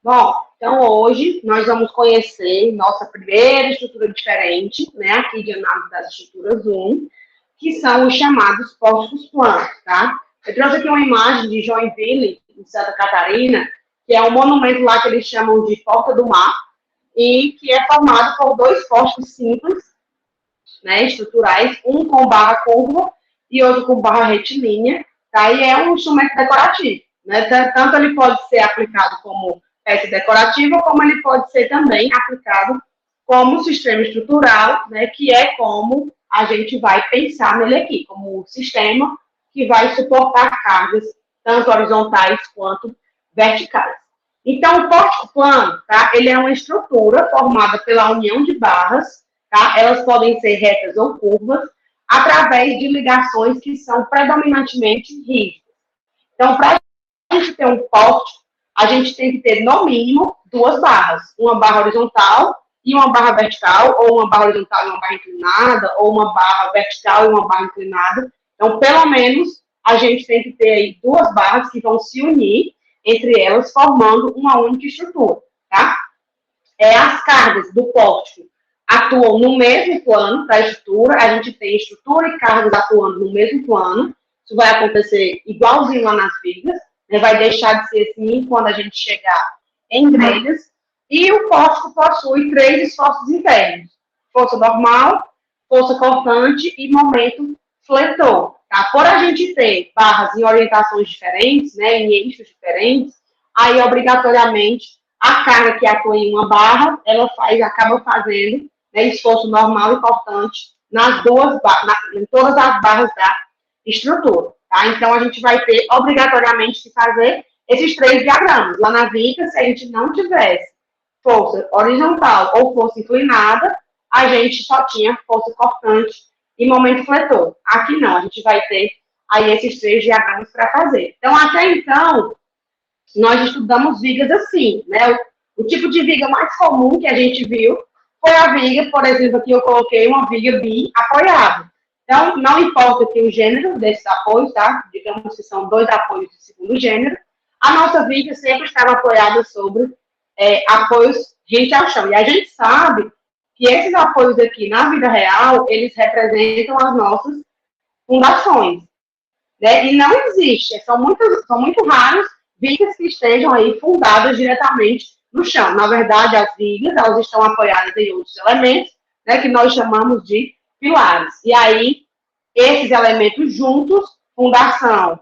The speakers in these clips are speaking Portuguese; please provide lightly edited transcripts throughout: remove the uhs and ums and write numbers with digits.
Bom, então hoje nós vamos conhecer nossa primeira estrutura diferente, né, aqui de análise das estruturas 1, que são os chamados pórticos planos, tá? Eu trouxe aqui uma imagem de Joinville, em Santa Catarina, que é um monumento lá que eles chamam de Porta do Mar, e que é formado por dois pórticos simples, né, estruturais, um com barra curva e outro com barra retilínea, tá? E é um instrumento decorativo, né? Tanto ele pode ser aplicado como peça decorativa, como ele pode ser também aplicado como sistema estrutural, né? Que é como a gente vai pensar nele aqui, como sistema que vai suportar cargas tanto horizontais quanto verticais. Então, o pórtico plano, tá? Ele é uma estrutura formada pela união de barras, tá? Elas podem ser retas ou curvas, através de ligações que são predominantemente rígidas. Então, para a gente ter um pórtico, a gente tem que ter, no mínimo, duas barras. Uma barra horizontal e uma barra vertical, ou uma barra horizontal e uma barra inclinada, ou uma barra vertical e uma barra inclinada. Então, pelo menos, a gente tem que ter aí duas barras que vão se unir entre elas, formando uma única estrutura, tá? As cargas do pórtico atuam no mesmo plano para a estrutura, a gente tem estrutura e cargas atuando no mesmo plano, isso vai acontecer igualzinho lá nas vigas, né? Vai deixar de ser assim quando a gente chegar em grelhas, e o pórtico possui três esforços internos: força normal, força cortante e momento fletor. Tá? Por a gente ter barras em orientações diferentes, né, em eixos diferentes, aí obrigatoriamente a carga que atua em uma barra, ela acaba fazendo, né, esforço normal e cortante nas duas em todas as barras da estrutura. Tá? Então a gente vai ter obrigatoriamente que fazer esses três diagramas. Lá na viga, se a gente não tivesse força horizontal ou força inclinada, a gente só tinha força cortante e momento fletor. Aqui não, a gente vai ter aí esses três diagramas para fazer. Então, até então, nós estudamos vigas assim, né? O tipo de viga mais comum que a gente viu foi a viga, por exemplo, aqui eu coloquei uma viga bi-apoiada. Então, não importa aqui o gênero desses apoios, tá? Digamos que são dois apoios de segundo gênero, a nossa viga sempre estava apoiada sobre apoios rente ao chão. E a gente sabe que esses apoios aqui, na vida real, eles representam as nossas fundações, né? E não existe, são muito raros vigas que estejam aí fundadas diretamente no chão. Na verdade, as vigas, elas estão apoiadas em outros elementos, né, que nós chamamos de pilares. E aí, esses elementos juntos, fundação.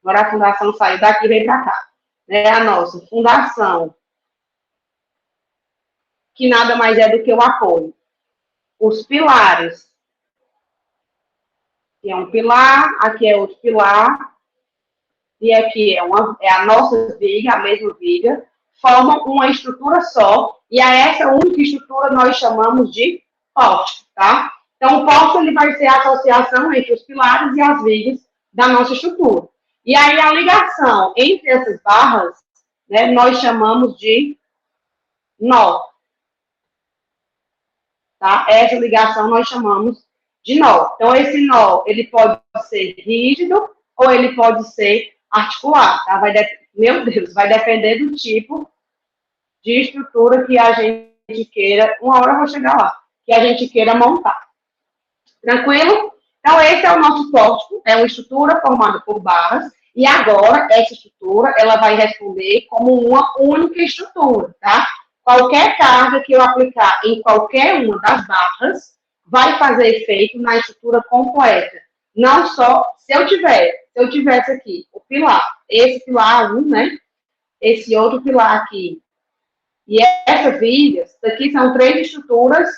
Agora a fundação saiu daqui e vem para cá. Né, a nossa fundação, que nada mais é do que o apoio. Os pilares, que é um pilar, aqui é outro pilar, e aqui é a nossa viga, a mesma viga, formam uma estrutura só, e a essa única estrutura nós chamamos de pórtico, tá? Então, o pórtico ele vai ser a associação entre os pilares e as vigas da nossa estrutura. E aí, a ligação entre essas barras, né, nós chamamos de nó. Tá? Essa ligação nós chamamos de nó. Então, esse nó, ele pode ser rígido ou ele pode ser articular, tá? Meu Deus, vai depender do tipo de estrutura que a gente queira, uma hora eu vou chegar lá, que a gente queira montar. Tranquilo? Então, esse é o nosso pórtico, é uma estrutura formada por barras, e agora, essa estrutura, ela vai responder como uma única estrutura, tá? Qualquer carga que eu aplicar em qualquer uma das barras vai fazer efeito na estrutura completa. Não só se eu tivesse aqui o pilar, esse pilar 1, né? Esse outro pilar aqui. E essa viga, isso aqui são três estruturas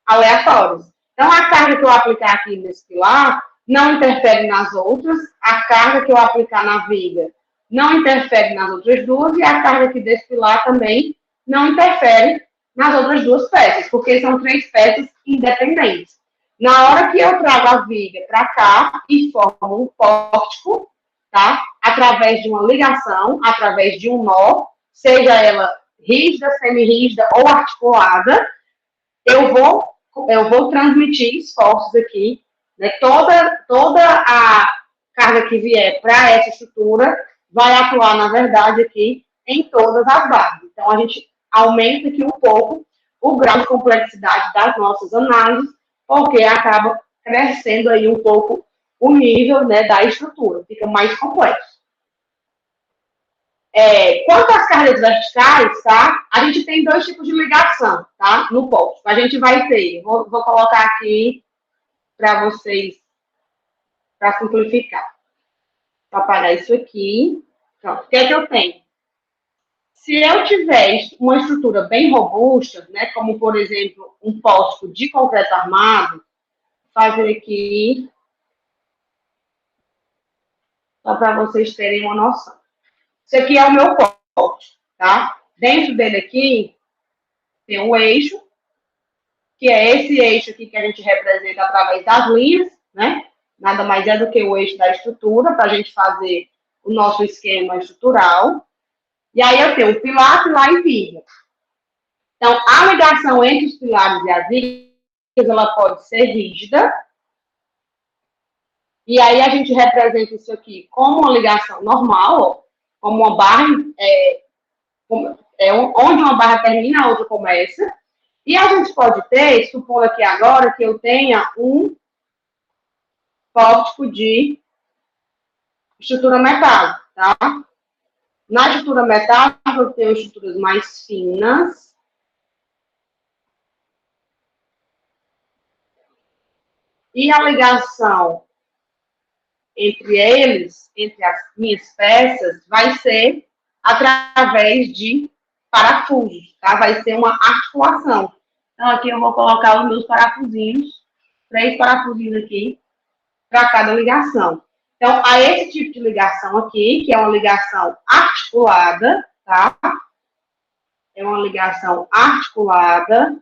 aleatórias. Então, a carga que eu aplicar aqui nesse pilar não interfere nas outras, a carga que eu aplicar na viga não interfere nas outras duas, e a carga aqui desse pilar também não interfere nas outras duas peças, porque são três peças independentes. Na hora que eu trago a viga para cá e formo um pórtico, tá? Através de uma ligação, através de um nó, seja ela rígida, semi-rígida ou articulada, eu vou transmitir esforços aqui, né? Toda a carga que vier para essa estrutura vai atuar, na verdade, aqui em todas as barras. Então, a gente aumenta aqui um pouco o grau de complexidade das nossas análises, porque acaba crescendo aí um pouco o nível, né, da estrutura, fica mais complexo. Quanto às cargas verticais, tá? A gente tem dois tipos de ligação, tá? No posto. A gente vai ter, vou colocar aqui para vocês, para simplificar. Vou apagar isso aqui. Pronto. O que é que eu tenho? Se eu tiver uma estrutura bem robusta, né, como, por exemplo, um posto de concreto armado, vou fazer aqui, só para vocês terem uma noção. Isso aqui é o meu poste, tá? Dentro dele aqui, tem um eixo, que é esse eixo aqui que a gente representa através das linhas, né? Nada mais é do que o eixo da estrutura, para a gente fazer o nosso esquema estrutural. E aí eu tenho pilar e viga. Então, a ligação entre os pilares e as vigas, ela pode ser rígida. E aí a gente representa isso aqui como uma ligação normal, ó, como uma barra, onde uma barra termina, a outra começa. E a gente pode ter, supondo aqui agora, que eu tenha um pórtico de estrutura metálica, tá? Na estrutura metálica, eu tenho estruturas mais finas. E a ligação entre eles, entre as minhas peças, vai ser através de parafusos, tá? Vai ser uma articulação. Então, aqui eu vou colocar os meus parafusinhos, 3 parafusinhos aqui, para cada ligação. Então, a esse tipo de ligação aqui, que é uma ligação articulada, tá? É uma ligação articulada,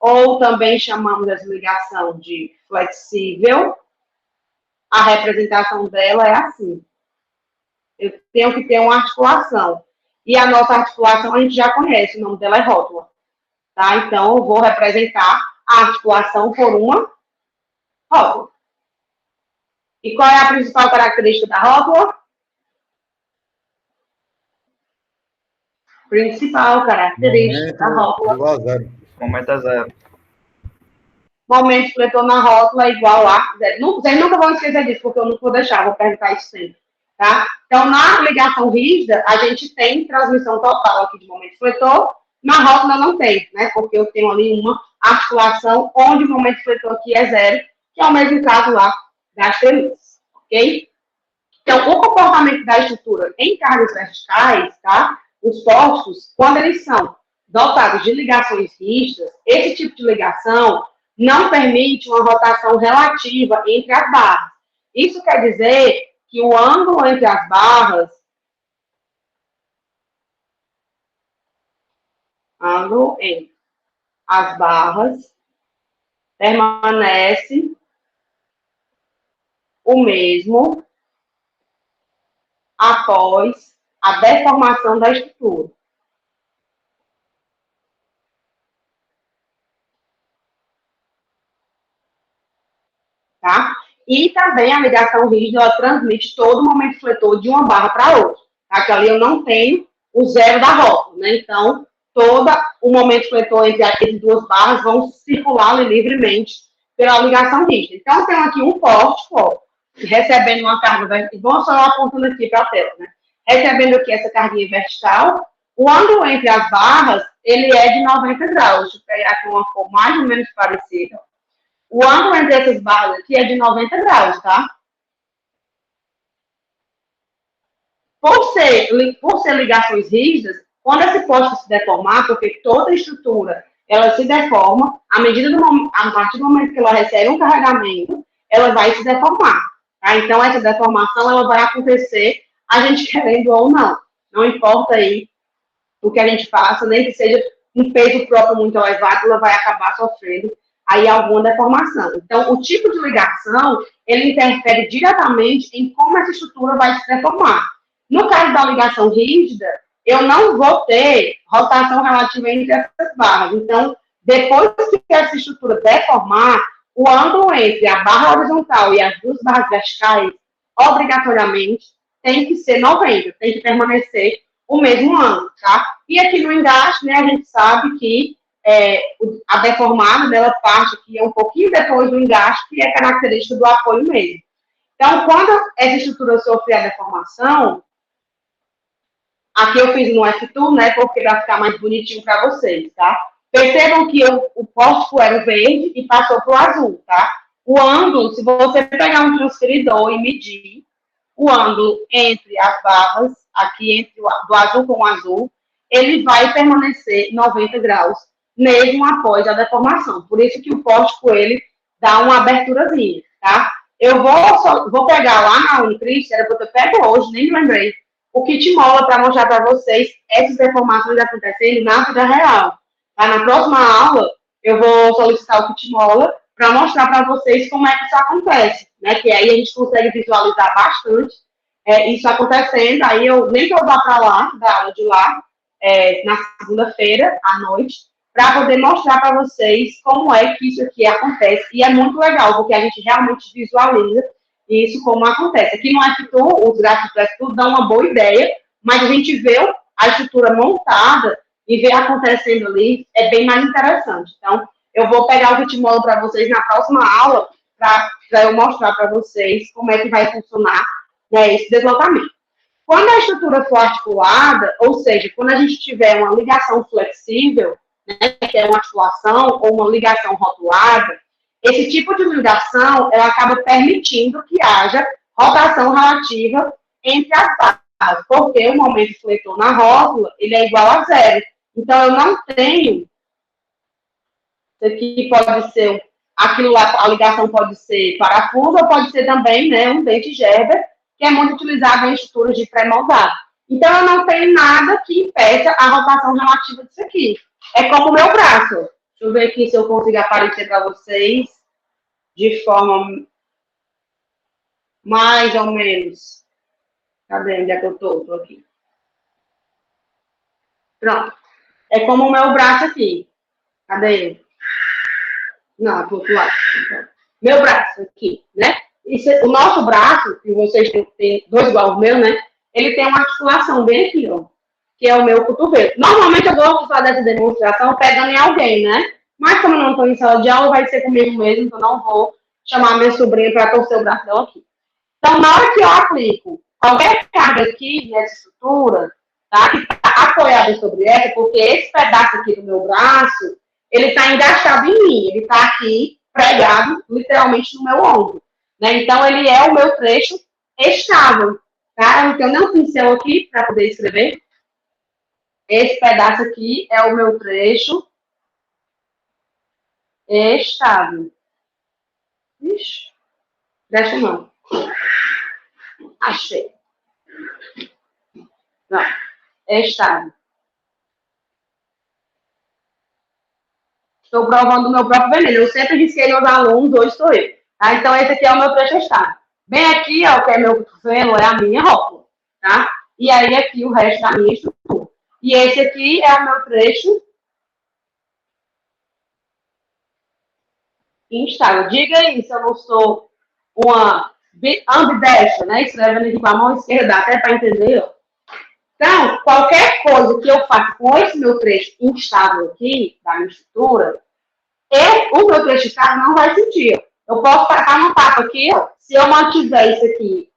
ou também chamamos essa ligação de flexível. A representação dela é assim. Eu tenho que ter uma articulação. E a nossa articulação a gente já conhece, o nome dela é rótula. Tá? Então, eu vou representar a articulação por uma rótula. E qual é a principal característica da rótula? Principal característica da rótula. Igual a zero. Momento a zero. Momento fletor na rótula é igual a zero. Vocês nunca vão esquecer disso, porque eu não vou deixar, vou perguntar isso sempre. Tá? Então, na ligação rígida, a gente tem transmissão total aqui de momento fletor. Na rótula não tem, né? Porque eu tenho ali uma articulação onde o momento fletor aqui é zero, que é o mesmo caso lá das treliças, ok? Então, o comportamento da estrutura em cargas verticais, tá? Os postos, quando eles são dotados de ligações rígidas, esse tipo de ligação não permite uma rotação relativa entre as barras. Isso quer dizer que o ângulo entre as barras, permanece o mesmo após a deformação da estrutura. Tá? E também a ligação rígida, ela transmite todo o momento fletor de uma barra para outra. Tá? Que ali eu não tenho o zero da rótula, né? Então, todo o momento fletor entre as duas barras vão circular ali livremente pela ligação rígida. Então, eu tenho aqui um pórtico, ó, recebendo uma carga vertical, vamos só apontando aqui para a tela, né? Recebendo aqui essa carguinha vertical, o ângulo entre as barras, ele é de 90 graus. Deixa eu pegar aqui uma cor mais ou menos parecida. O ângulo entre essas barras aqui é de 90 graus, tá? Por ser ligações rígidas, quando esse poste se deformar, porque toda estrutura, ela se deforma, a partir do momento que ela recebe um carregamento, ela vai se deformar, tá? Então, essa deformação, ela vai acontecer, a gente querendo ou não. Não importa aí o que a gente faça, nem que seja um peso próprio muito elevado, ela vai acabar sofrendo aí alguma deformação. Então, o tipo de ligação, ele interfere diretamente em como essa estrutura vai se deformar. No caso da ligação rígida, eu não vou ter rotação relativa entre essas barras. Então, depois que essa estrutura deformar, o ângulo entre a barra horizontal e as duas barras verticais, obrigatoriamente, tem que ser 90, tem que permanecer o mesmo ângulo, tá? E aqui no engaste, né, a gente sabe que a deformada dela parte aqui um pouquinho depois do engaste, que é característica do apoio mesmo. Então, quando essa estrutura sofre a deformação, aqui eu fiz no F2, né, porque vai ficar mais bonitinho para vocês, tá? Percebam que o pórtico era o verde e passou para o azul, tá? O ângulo, se você pegar um transferidor e medir o ângulo entre as barras, aqui entre do azul com o azul, ele vai permanecer 90 graus, mesmo após a deformação. Por isso que o pórtico, ele dá uma aberturazinha, tá? Eu vou pegar lá na Unicris, era para eu ter pego hoje, nem me lembrei, o kit mola para mostrar para vocês essas deformações acontecendo na vida real. Tá? Na próxima aula, eu vou solicitar o kit mola para mostrar para vocês como é que isso acontece, né? Que aí a gente consegue visualizar bastante isso acontecendo. Aí nem que eu vá para lá, da aula de lá, na segunda-feira, à noite, para poder mostrar para vocês como é que isso aqui acontece. E é muito legal, porque a gente realmente visualiza isso como acontece. Aqui no F2, os gráficos do F2 dão uma boa ideia, mas a gente vê a estrutura montada e ver acontecendo ali é bem mais interessante. Então, eu vou pegar o ritmo para vocês na próxima aula, para eu mostrar para vocês como é que vai funcionar, né, esse deslocamento. Quando a estrutura for articulada, ou seja, quando a gente tiver uma ligação flexível, né, que é uma articulação ou uma ligação rotulada, esse tipo de ligação ela acaba permitindo que haja rotação relativa entre as barras, porque o momento fletor na rótula ele é igual a zero. Então, eu não tenho. Isso aqui pode ser. Aquilo lá, a ligação pode ser parafuso ou pode ser também, né, um dente Gerber, que é muito utilizado em estruturas de pré-moldado. Então, eu não tenho nada que impeça a rotação relativa disso aqui. É como o meu braço. Deixa eu ver aqui se eu consigo aparecer para vocês de forma mais ou menos. Cadê? Onde é que eu tô? Tô aqui. Pronto. É como o meu braço aqui. Cadê ele? Não, pro outro lado. Meu braço aqui, né? O nosso braço, que vocês têm dois igual ao meu, né? Ele tem uma articulação bem aqui, ó. Que é o meu cotovelo. Normalmente eu gosto de fazer essa demonstração pegando em alguém, né? Mas como eu não estou em sala de aula, vai ser comigo mesmo, então não vou chamar minha sobrinha para torcer o braço dela aqui. Então, na hora que eu aplico qualquer carga aqui nessa estrutura, tá? Que está apoiada sobre essa, porque esse pedaço aqui do meu braço, ele está engaixado em mim, ele está aqui pregado, literalmente, no meu ombro. Né? Então, ele é o meu trecho estável. Tá? Eu tenho um pincel aqui para poder escrever. Esse pedaço aqui é o meu trecho estável. Ixi, deixa não. Achei. Não, é estável. Estou provando o meu próprio veneno. Eu sempre risquei meus alunos, hoje sou eu. Tá? Então, esse aqui é o meu trecho estável. Bem aqui, ó, que é meu cotovelo, é a minha rótula. Tá? E aí, aqui, o resto da minha estrutura. E esse aqui é o meu trecho instável. Diga aí se eu não sou uma ambidestra, né? Escrevendo aqui com a mão esquerda, até para entender, ó. Então, qualquer coisa que eu faça com esse meu trecho instável aqui, da minha estrutura, o meu trecho estável não vai sentir. Eu posso tacar no taco aqui, ó. Se eu mantiver isso aqui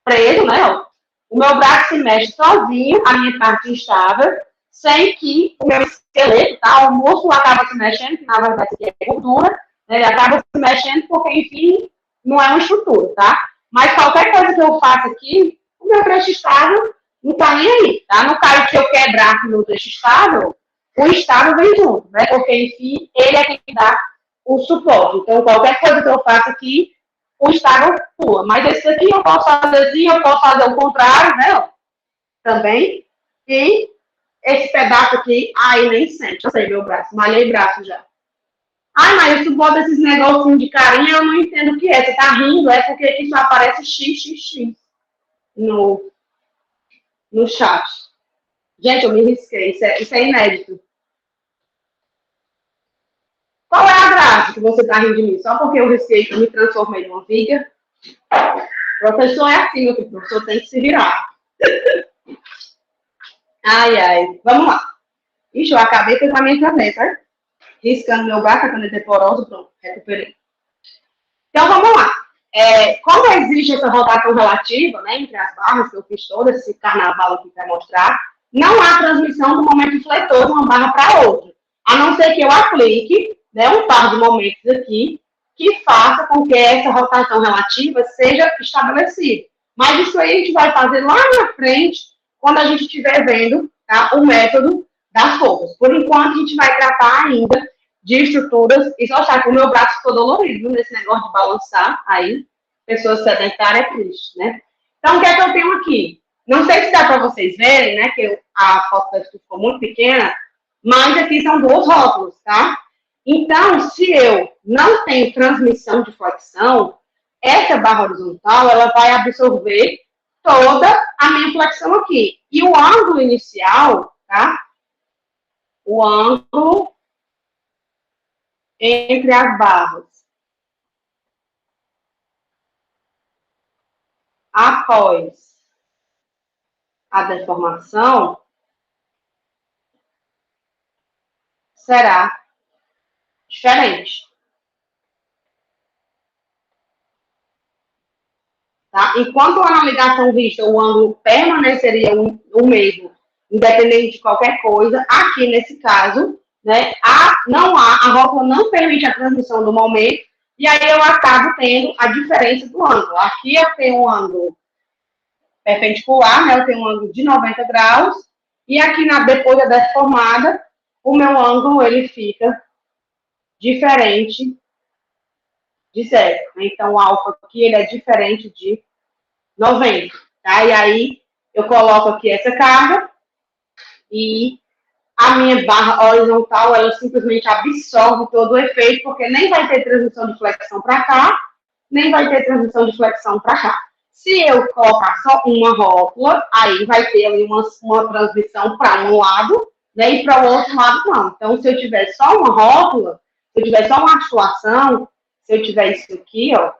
preso, né, ó, o meu braço se mexe sozinho, a minha parte instável, sem que o meu esqueleto, tá? O músculo acaba se mexendo, que na verdade aqui é gordura, né? Ele acaba se mexendo porque, enfim, não é uma estrutura, tá? Mas qualquer coisa que eu faça aqui, o meu trecho estável não tá nem aí, tá? No caso que eu quebrar o meu trecho estável, o estável vem junto, né? Porque, enfim, ele é quem dá o suporte. Então, qualquer coisa que eu faça aqui, o estável pula. Mas esse aqui eu posso fazer assim, eu posso fazer o contrário, né? Também. E esse pedaço aqui, aí nem sente. Eu sei, meu braço, malhei o braço já. Ai, mas tu bota esses negocinhos de carinha, eu não entendo o que é. Você tá rindo, é porque aqui só aparece XXX no chat. Gente, eu me risquei, isso é inédito. Qual é a graça que você tá rindo de mim? Só porque eu risquei que eu me transformei numa viga? O professor é assim, meu filho, o professor tem que se virar. Ai, ai. Vamos lá. Ixi, eu acabei com a minha caneta. Riscando meu braço, a caneta é porosa, pronto, recuperei. Então, vamos lá. Como existe essa rotação relativa, né, entre as barras, que eu fiz todo esse carnaval aqui para mostrar, não há transmissão do momento fletor de uma barra para outra, a não ser que eu aplique, né, um par de momentos aqui que faça com que essa rotação relativa seja estabelecida. Mas isso aí a gente vai fazer lá na frente, quando a gente estiver vendo, tá, o método das forças. Por enquanto, a gente vai tratar ainda de estruturas, e só achar que o meu braço ficou dolorido nesse negócio de balançar, aí, pessoas sedentárias é triste, né? Então, o que é que eu tenho aqui? Não sei se dá para vocês verem, né, que a foto ficou muito pequena, mas aqui são dois rótulos, tá? Então, se eu não tenho transmissão de flexão, essa barra horizontal, ela vai absorver toda a minha flexão aqui. E o ângulo inicial, tá? O ângulo entre as barras após a deformação será diferente. Tá? Enquanto na ligação vista o ângulo permaneceria o mesmo, independente de qualquer coisa, aqui nesse caso, né, a rótula não permite a transmissão do momento, e aí eu acabo tendo a diferença do ângulo. Aqui eu tenho um ângulo perpendicular, né, eu tenho um ângulo de 90 graus, e aqui depois da deformada, o meu ângulo ele fica diferente de zero. Então, o alfa aqui ele é diferente de 90. Tá? E aí, eu coloco aqui essa carga e a minha barra horizontal, ela simplesmente absorve todo o efeito, porque nem vai ter transmissão de flexão para cá, nem vai ter transmissão de flexão para cá. Se eu colocar só uma rótula, aí vai ter ali uma transmissão para um lado, né, e para o outro lado não. Então, se eu tiver só uma rótula, se eu tiver só uma articulação, se eu tiver isso aqui, ó,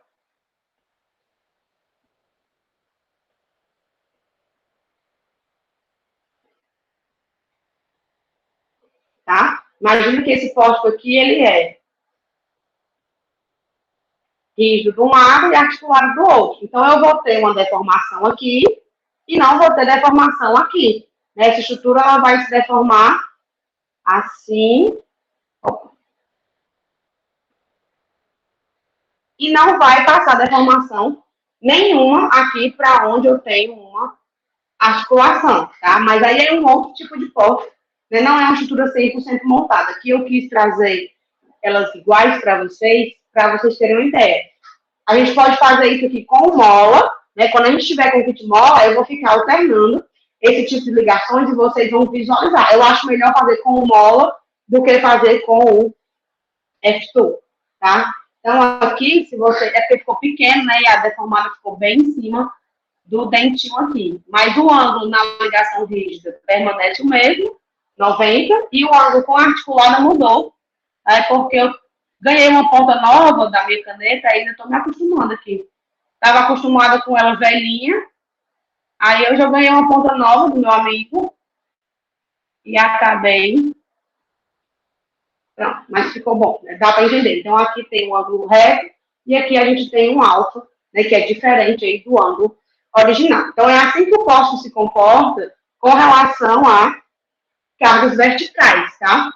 tá? Imagina que esse posto aqui, ele é rígido de um lado e articulado do outro. Então, eu vou ter uma deformação aqui e não vou ter deformação aqui. Essa estrutura, ela vai se deformar assim, e não vai passar deformação nenhuma aqui para onde eu tenho uma articulação, tá? Mas aí é um outro tipo de poste, né? Não é uma estrutura 100% montada. Aqui eu quis trazer elas iguais para vocês terem uma ideia. A gente pode fazer isso aqui com mola, né? Quando a gente tiver com kit mola, eu vou ficar alternando esse tipo de ligações e vocês vão visualizar. Eu acho melhor fazer com mola do que fazer com o F2, tá? Então, aqui, se você... É porque ficou pequeno, né? E a deformada ficou bem em cima do dentinho aqui. Mas o ângulo na ligação rígida permanece o mesmo, 90, e o ângulo com a articulada mudou, tá? Porque eu ganhei uma ponta nova da minha caneta, ainda estou me acostumando aqui. Estava acostumada com ela velhinha, aí eu já ganhei uma ponta nova do meu amigo e acabei. Pronto, mas ficou bom, né? Dá para entender. Então aqui tem um ângulo reto e aqui a gente tem um alfa, né, que é diferente aí do ângulo original. Então é assim que o posto se comporta com relação a cargas verticais, tá?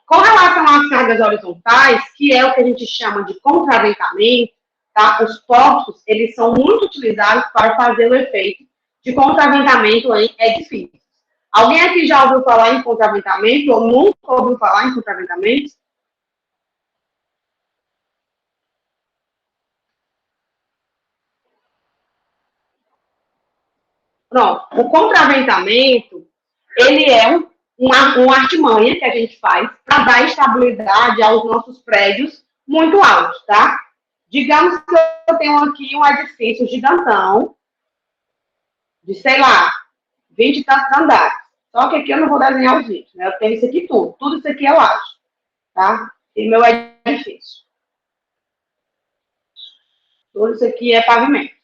Com relação às cargas horizontais, que é o que a gente chama de contraventamento, tá? Os postos, eles são muito utilizados para fazer o efeito de contraventamento em edifícios. Alguém aqui já ouviu falar em contraventamento ou nunca ouviu falar em contraventamento? Pronto. O contraventamento, ele é uma artimanha que a gente faz para dar estabilidade aos nossos prédios muito altos, tá? Digamos que eu tenho aqui um edifício gigantão, de, sei lá, 20 e tantos andares. Só que aqui eu não vou desenhar os 20, né? Eu tenho isso aqui tudo. Tudo isso aqui é laje, tá? E meu edifício. Tudo isso aqui é pavimento.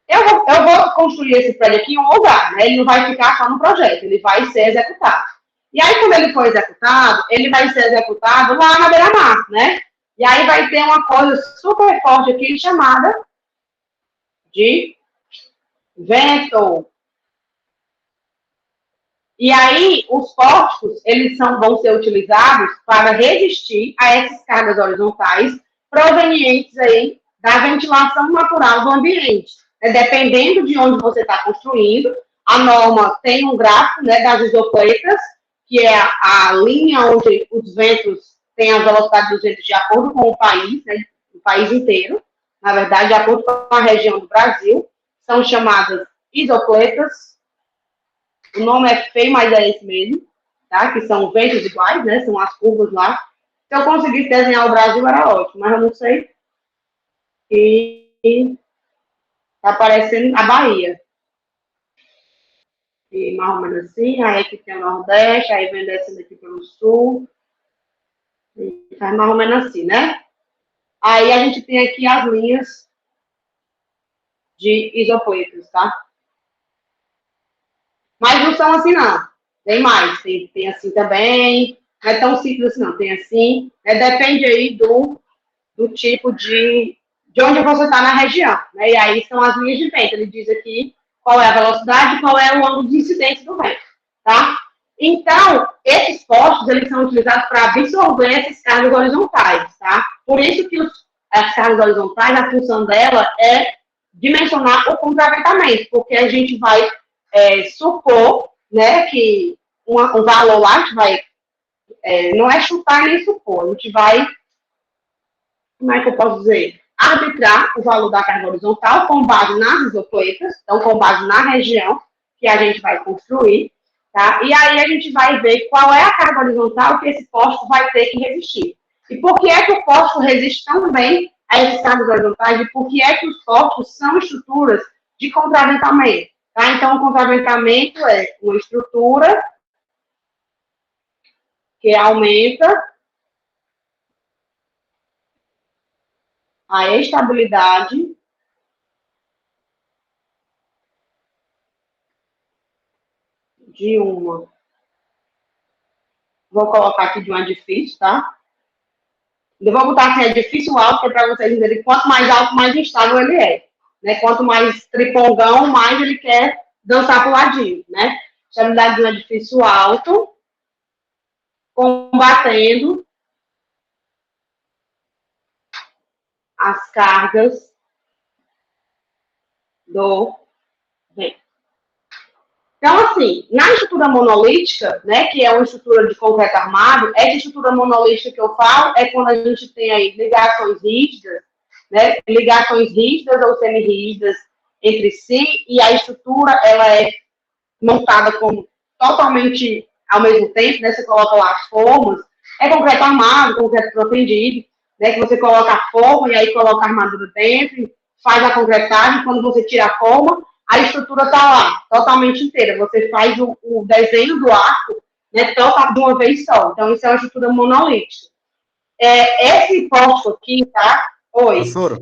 Eu vou construir esse prédio aqui em um lugar, né? Ele não vai ficar só no projeto, ele vai ser executado. E aí, quando ele for executado, ele vai ser executado lá na beira-mar, né? E aí vai ter uma coisa super forte aqui chamada de vento. E aí, os pórticos, eles vão ser utilizados para resistir a essas cargas horizontais provenientes aí da ventilação natural do ambiente. Dependendo de onde você está construindo, a norma tem um gráfico, né, das isopletas, que é a linha onde os ventos têm a velocidade dos ventos de acordo com o país, né, o país inteiro, na verdade, de acordo com a região do Brasil, são chamadas isopletas. O nome é feio, mas é esse mesmo, tá? Que são ventos iguais, né? São as curvas lá. Se eu conseguisse desenhar o Brasil, era ótimo, mas eu não sei. E tá parecendo a Bahia. E mais ou menos assim, aí aqui tem o Nordeste, aí vem descendo aqui pelo Sul. E faz mais ou menos assim, né? Aí a gente tem aqui as linhas de isopletas, tá? Mas não são assim, não. Tem mais. Tem assim também. Não é tão simples assim, não. Tem assim. Depende aí do tipo de onde você está na região. Né? E aí são as linhas de vento. Ele diz aqui qual é a velocidade e qual é o ângulo de incidência do vento. Tá? Então, esses postos, eles são utilizados para absorver essas cargas horizontais. Tá? Por isso que as cargas horizontais, a função dela é dimensionar o contraventamento. Porque a gente vai supor, né, que um valor lá, a gente vai, não é chutar nem supor, a gente vai, como é que eu posso dizer? Arbitrar o valor da carga horizontal com base nas isopletas, então com base na região que a gente vai construir, tá? E aí a gente vai ver qual é a carga horizontal que esse posto vai ter que resistir. E por que é que o posto resiste tão bem a esses cargas horizontais e por que é que os postos são estruturas de contraventamento? Tá? Então, o contraventamento é uma estrutura que aumenta a estabilidade de uma. Vou colocar aqui de um edifício, tá? Eu vou botar assim, edifício alto, que é para vocês entenderem que quanto mais alto, mais instável ele é. Né? Quanto mais tripongão, mais ele quer dançar para o ladinho, né? Estabilidade de um edifício alto, combatendo as cargas do vento. Então, assim, na estrutura monolítica, né, que é uma estrutura de concreto armado, essa estrutura monolítica que eu falo é quando a gente tem aí ligações rígidas, né, ligações rígidas ou semi-rígidas entre si, e a estrutura, ela é montada como totalmente ao mesmo tempo, né, você coloca lá as formas, é concreto armado, concreto protendido, né, que você coloca a forma e aí coloca a armadura dentro, faz a concretagem, quando você tira a forma, a estrutura está lá, totalmente inteira. Você faz o desenho do arco, né, de uma vez só. Então, isso é uma estrutura monolítica. Esse posto aqui, tá? Oi. Professora?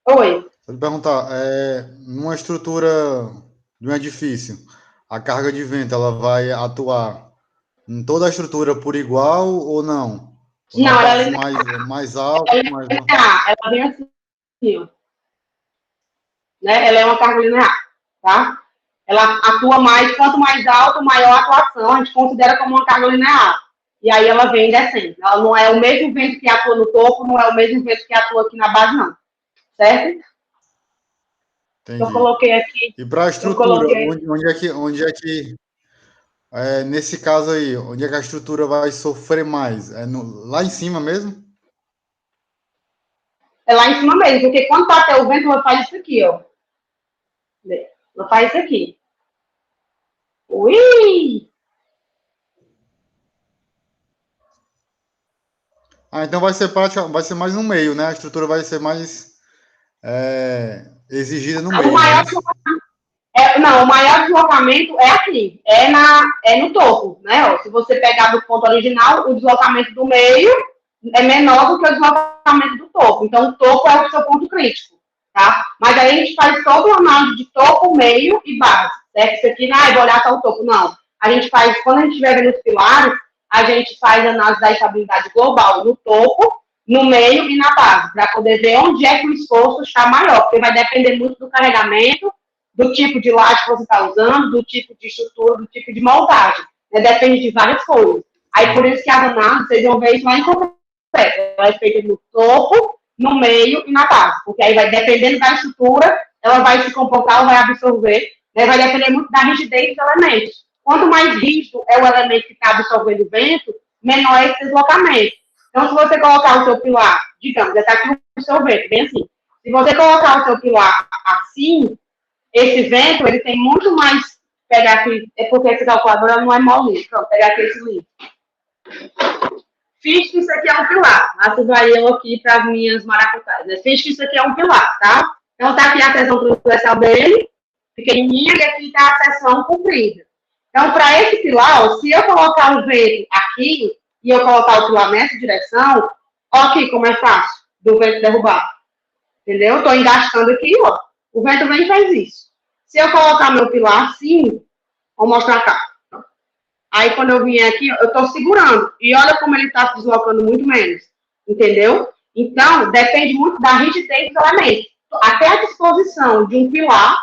Oi. Vou lhe perguntar, numa estrutura de um edifício, a carga de vento, ela vai atuar em toda a estrutura por igual ou não? Ou na Não, parte mais alta, mais... Ela vem assim, ó. Né? Ela é uma carga linear, tá? Ela atua mais, quanto mais alto, maior a atuação, a gente considera como uma carga linear. E aí ela vem descendo. Ela não é o mesmo vento que atua no topo, não é o mesmo vento que atua aqui na base, não. Certo? Entendi. Eu coloquei aqui. E para a estrutura, onde é que nesse caso aí, onde é que a estrutura vai sofrer mais? Lá em cima mesmo? É lá em cima mesmo, porque quando bater o vento, ela faz isso aqui, ó. Ela faz isso aqui. Ui! Então vai ser mais no meio, né? A estrutura vai ser mais exigida no meio. Não, o maior deslocamento é aqui, no topo, né? Ó, se você pegar do ponto original, o deslocamento do meio é menor do que o deslocamento do topo. Então, o topo é o seu ponto crítico. tá? Mas aí a gente faz todo o análise de topo, meio e base, certo? Isso aqui, não, eu vou olhar só o topo, não. A gente faz, quando a gente estiver vendo os pilares, a gente faz análise da estabilidade global no topo, no meio e na base, para poder ver onde é que o esforço está maior, porque vai depender muito do carregamento, do tipo de laje que você está usando, do tipo de estrutura, do tipo de montagem, né? Depende de várias coisas. Aí, por isso que as análises, vocês vão ver isso lá em completo, ela é feita no topo, no meio e na base, porque aí vai dependendo da estrutura, ela vai se comportar, ela vai absorver, né? Vai depender muito da rigidez dos elementos. Quanto mais rígido é o elemento que está absorvendo o vento, menor é esse deslocamento. Então, se você colocar o seu pilar, digamos, já está aqui o seu vento, bem assim. Se você colocar o seu pilar assim, esse vento, ele tem muito mais. Pegar aqui, é porque essa calculadora não é molinha. Pronto, pegar aqui esse livro. Finge que isso aqui é um pilar. Lá vai eu aqui para as minhas maracutaias. Né? Finge que isso aqui é um pilar, tá? Então, tá aqui a seção transversal dele, pequenininha, e aqui está a seção comprida. Então, para esse pilar, se eu colocar o vento aqui e eu colocar o pilar nessa direção, olha aqui como é fácil do vento derrubar. Entendeu? Estou engastando aqui, ó. O vento vem e faz isso. Se eu colocar meu pilar assim, vou mostrar cá. Aí, quando eu vier aqui, eu estou segurando. E olha como ele está se deslocando muito menos. Entendeu? Então, depende muito da rigidez dos elementos. Até a disposição de um pilar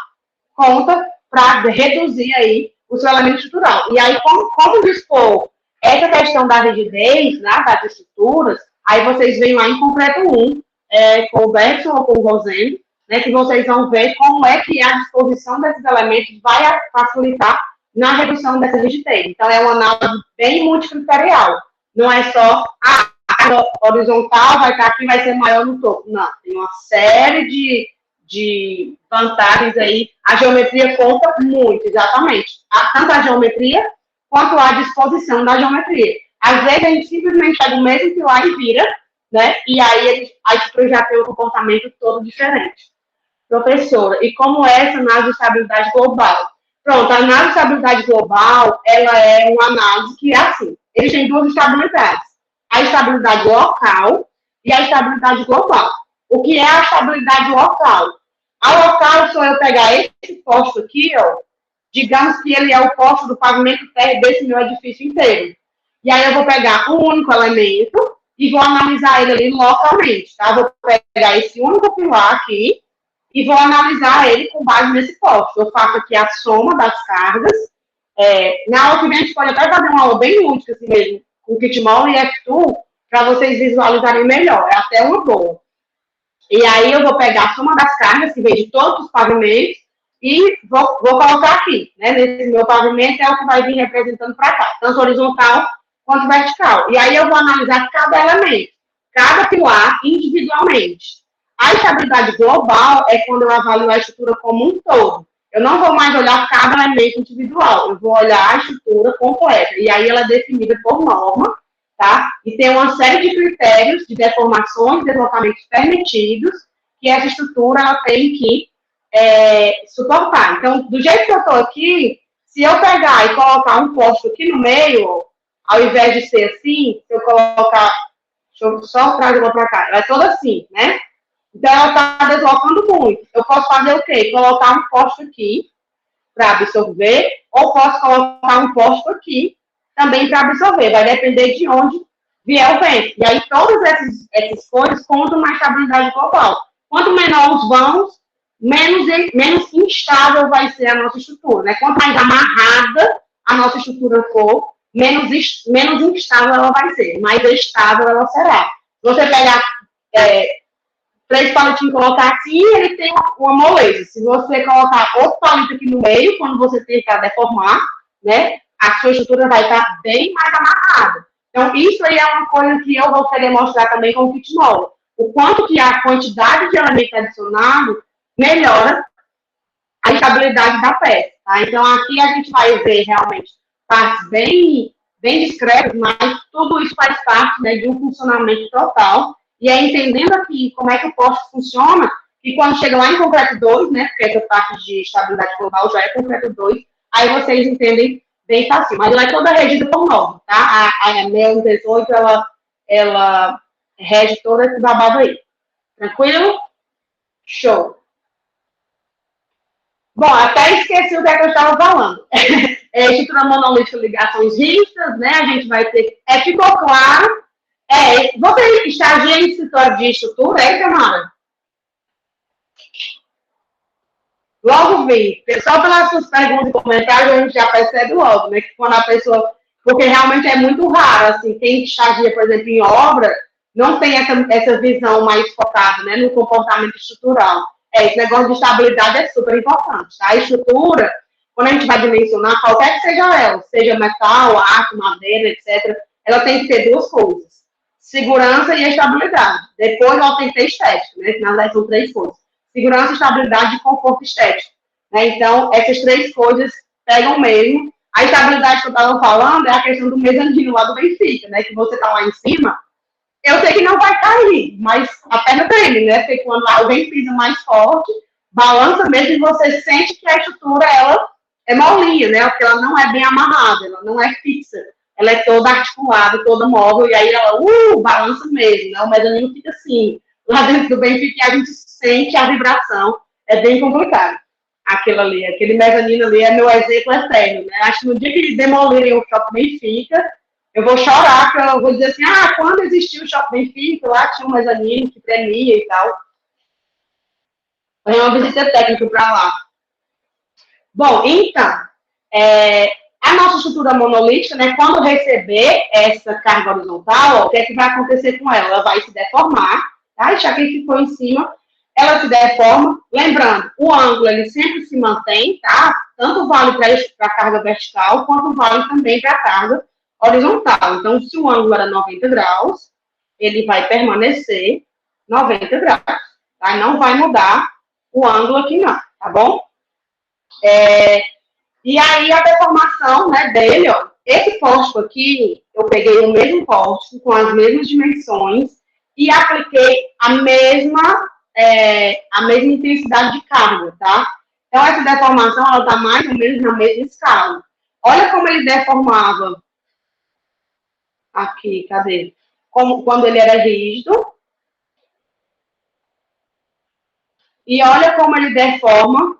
conta para reduzir aí o seu elemento estrutural. E aí, como dispor essa questão da rigidez, né, das estruturas, aí vocês vêm lá em concreto 1, com o Bergson ou com o Rosendo, né, que vocês vão ver como é que a disposição desses elementos vai facilitar na redução dessa rigidez. Então, é uma análise bem multicriterial. Não é só, a horizontal vai estar aqui, vai ser maior no topo. Não, tem uma série de vantagens aí. A geometria conta muito, exatamente. Tanto a geometria quanto a disposição da geometria. Às vezes, a gente simplesmente pega o mesmo pilar e vira, né? E aí a estrutura já tem um comportamento todo diferente. Professora, e como é essa análise de estabilidade global? Pronto, a análise de estabilidade global, ela é uma análise que é assim. Eles têm duas estabilidades. A estabilidade local e a estabilidade global. O que é a estabilidade local? A local, se eu pegar esse posto aqui, ó, digamos que ele é o posto do pavimento térreo desse meu edifício inteiro. E aí eu vou pegar um único elemento e vou analisar ele ali localmente, tá? Vou pegar esse único pilar aqui e vou analisar ele com base nesse posto. Eu faço aqui a soma das cargas. Na aula que vem a gente pode até fazer uma aula bem útil, assim mesmo, com Kitmol e F2, para vocês visualizarem melhor. É até uma boa. E aí eu vou pegar a soma das cargas, que vem de todos os pavimentos, e vou colocar aqui, né? Nesse meu pavimento é o que vai vir representando para cá, tanto horizontal quanto vertical. E aí eu vou analisar cada elemento, cada pilar individualmente. A estabilidade global é quando eu avalio a estrutura como um todo. Eu não vou mais olhar cada elemento individual, eu vou olhar a estrutura completa. E aí ela é definida por norma, tá? E tem uma série de critérios de deformações, deslocamentos permitidos, que essa estrutura ela tem que suportar. Então, do jeito que eu estou aqui, se eu pegar e colocar um posto aqui no meio, ao invés de ser assim, se eu colocar, deixa eu só trazer ela para cá, ela é toda assim, né? Então, ela está deslocando muito. Eu posso fazer o quê? Colocar um posto aqui para absorver, ou posso colocar um posto aqui também para absorver. Vai depender de onde vier o vento. E aí, todas essas coisas contam na estabilidade global. Quanto menor os vãos, menos instável vai ser a nossa estrutura. Né? Quanto mais amarrada a nossa estrutura for, menos instável ela vai ser. Mais estável ela será. Se você pegar 3 palitinhos e colocar assim, ele tem uma moleza. Se você colocar outro palito aqui no meio, quando você tentar deformar, né, a sua estrutura vai estar bem mais amarrada. Então, isso aí é uma coisa que eu vou querer mostrar também com o Kitmol. O quanto que a quantidade de elemento adicionado melhora a estabilidade da peça. Tá? Então, aqui a gente vai ver realmente partes bem discretas, mas tudo isso faz parte, né, de um funcionamento total. E é entendendo aqui como é que o posto funciona, e quando chega lá em concreto 2, né, porque essa parte de estabilidade global já é concreto 2, aí vocês entendem bem fácil. Mas ela é toda regida por norma, tá? A NEL 18, ela rege todo esse babado aí. Tranquilo? Show. Bom, até esqueci o que é que eu estava falando. Estrutura monolítica, ligações rígidas, né? A gente vai ter. Ficou claro? Você estagia em escritório de estrutura, Tamara? Logo vi. Só pelas suas perguntas e comentários, a gente já percebe logo, né? Que quando a pessoa. Porque realmente é muito raro, assim, quem estagia, por exemplo, em obra, não tem essa visão mais focada, né, no comportamento estrutural. Esse negócio de estabilidade é super importante, tá? A estrutura, quando a gente vai dimensionar, qualquer que seja ela, seja metal, aço, madeira, etc., ela tem que ter duas coisas: segurança e estabilidade. Depois ela tem que ter estética, né? Na verdade, são três coisas: segurança, estabilidade e conforto estético. Né? Então, essas três coisas pegam mesmo. A estabilidade que eu estava falando é a questão do mezanino lá do Benfica, né? Que você está lá em cima, eu sei que não vai cair, mas a perna treme, né? Porque quando alguém pisa mais forte, balança mesmo e você sente que a estrutura, ela é molinha, né? Porque ela não é bem amarrada, ela não é fixa. Ela é toda articulada, toda móvel, e aí ela, balança mesmo, né? O mezanino fica assim. Lá dentro do Benfica, a gente sente a vibração, é bem complicado. Aquilo ali, aquele mezanino ali é meu exemplo eterno, né? Acho que no dia que demolirem o Shopping Benfica, eu vou chorar, porque eu vou dizer assim, quando existiu o Shopping Benfica, lá tinha um mezanino que tremia e tal. Foi uma visita técnica para lá. Bom, então, a nossa estrutura monolítica, né, quando receber essa carga horizontal, o que é que vai acontecer com ela? Ela vai se deformar, tá? Já que ficou em cima, ela se deforma. Lembrando, o ângulo, ele sempre se mantém, tá? Tanto vale para a carga vertical, quanto vale também para a carga horizontal. Então, se o ângulo era 90 graus, ele vai permanecer 90 graus, tá? Não vai mudar o ângulo aqui não, tá bom? E aí a deformação, né, dele, ó, esse pórtico aqui, eu peguei o mesmo pórtico, com as mesmas dimensões, e apliquei a mesma intensidade de carga, tá? Então, essa deformação, ela está mais ou menos na mesma escala. Olha como ele deformava aqui, cadê? Como, quando ele era rígido. E olha como ele deforma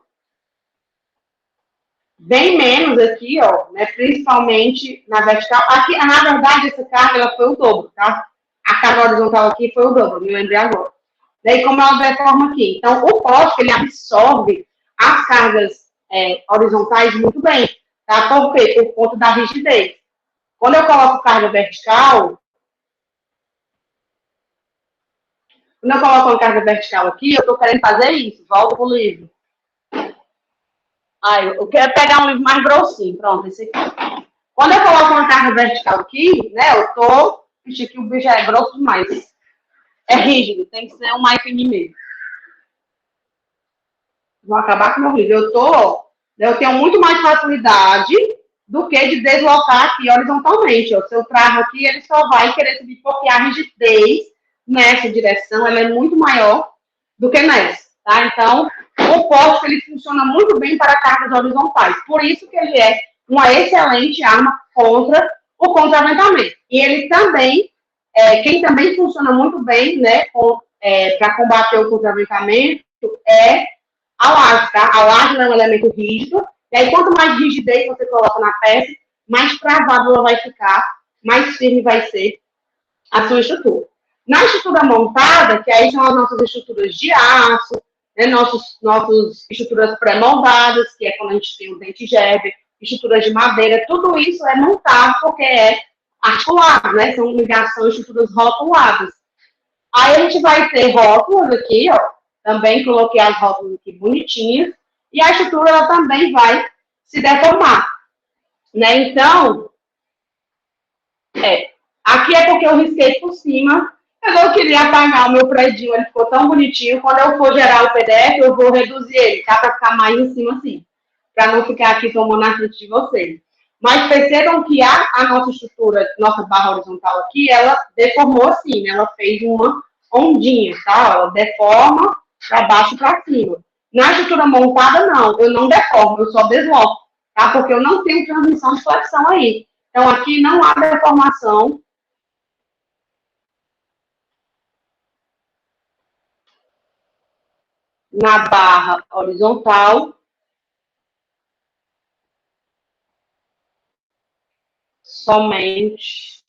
bem menos aqui, ó, né, principalmente na vertical. Aqui, na verdade, essa carga ela foi o dobro, tá? A carga horizontal aqui foi o dobro, me lembrei agora. Daí, como ela deforma aqui. Então, o poste, ele absorve as cargas horizontais muito bem, tá? Por quê? Por conta da rigidez. Quando eu coloco carga vertical, quando eu coloco uma carga vertical aqui, eu estou querendo fazer isso. Volto pro livro. Eu quero pegar um livro mais grossinho. Pronto, esse aqui. Quando eu coloco uma carga vertical aqui, né, eu tô... Vixe, aqui o bicho é grosso demais. É rígido, tem que ser um mais fininho mesmo. Vou acabar com o meu livro. Eu tenho muito mais facilidade do que de deslocar aqui horizontalmente. Se eu travo aqui, ele só vai querer subir, porque a rigidez nessa direção, ela é muito maior do que nessa, tá? Então, o poste, ele funciona muito bem para cargas horizontais. Por isso que ele é uma excelente arma contra o contraventamento. E ele também, quem também funciona muito bem, né, para combater o contraventamento, é a laje, tá? A laje é um elemento rígido, e aí quanto mais rigidez você coloca na peça, mais travada ela vai ficar, mais firme vai ser a sua estrutura. Na estrutura montada, que aí são as nossas estruturas de aço, né, nossas estruturas pré-moldadas, que é quando a gente tem o dente Gerber, estruturas de madeira, tudo isso é montado porque é articulado, né? São ligações, estruturas rotuladas. Aí a gente vai ter rótulas aqui, ó. Também coloquei as rótulas aqui bonitinhas. E a estrutura, ela também vai se deformar. Né? Então, aqui é porque eu risquei por cima. Eu não queria apagar o meu predinho, ele ficou tão bonitinho. Quando eu for gerar o PDF, eu vou reduzir ele, tá? Para ficar mais em cima assim. Para não ficar aqui tomando a frente de vocês. Mas percebam que a nossa estrutura, nossa barra horizontal aqui, ela deformou assim, né? Ela fez uma ondinha, tá? Ela deforma para baixo e para cima. Na estrutura montada, não. Eu não deformo, eu só desloco, tá? Porque eu não tenho transmissão de flexão aí. Então, aqui não há deformação na barra horizontal somente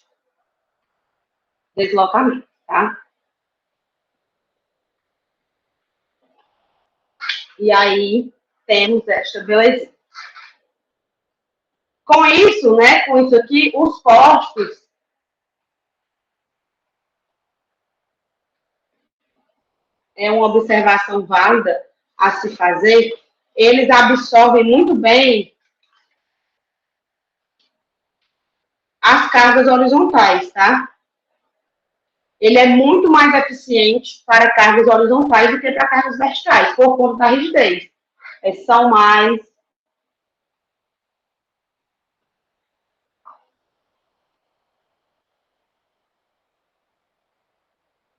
deslocamento, tá? E aí, temos esta beleza. Com isso, né, com isso aqui, os postos é uma observação válida a se fazer, eles absorvem muito bem as cargas horizontais, tá? Ele é muito mais eficiente para cargas horizontais do que para cargas verticais, por conta da rigidez. São mais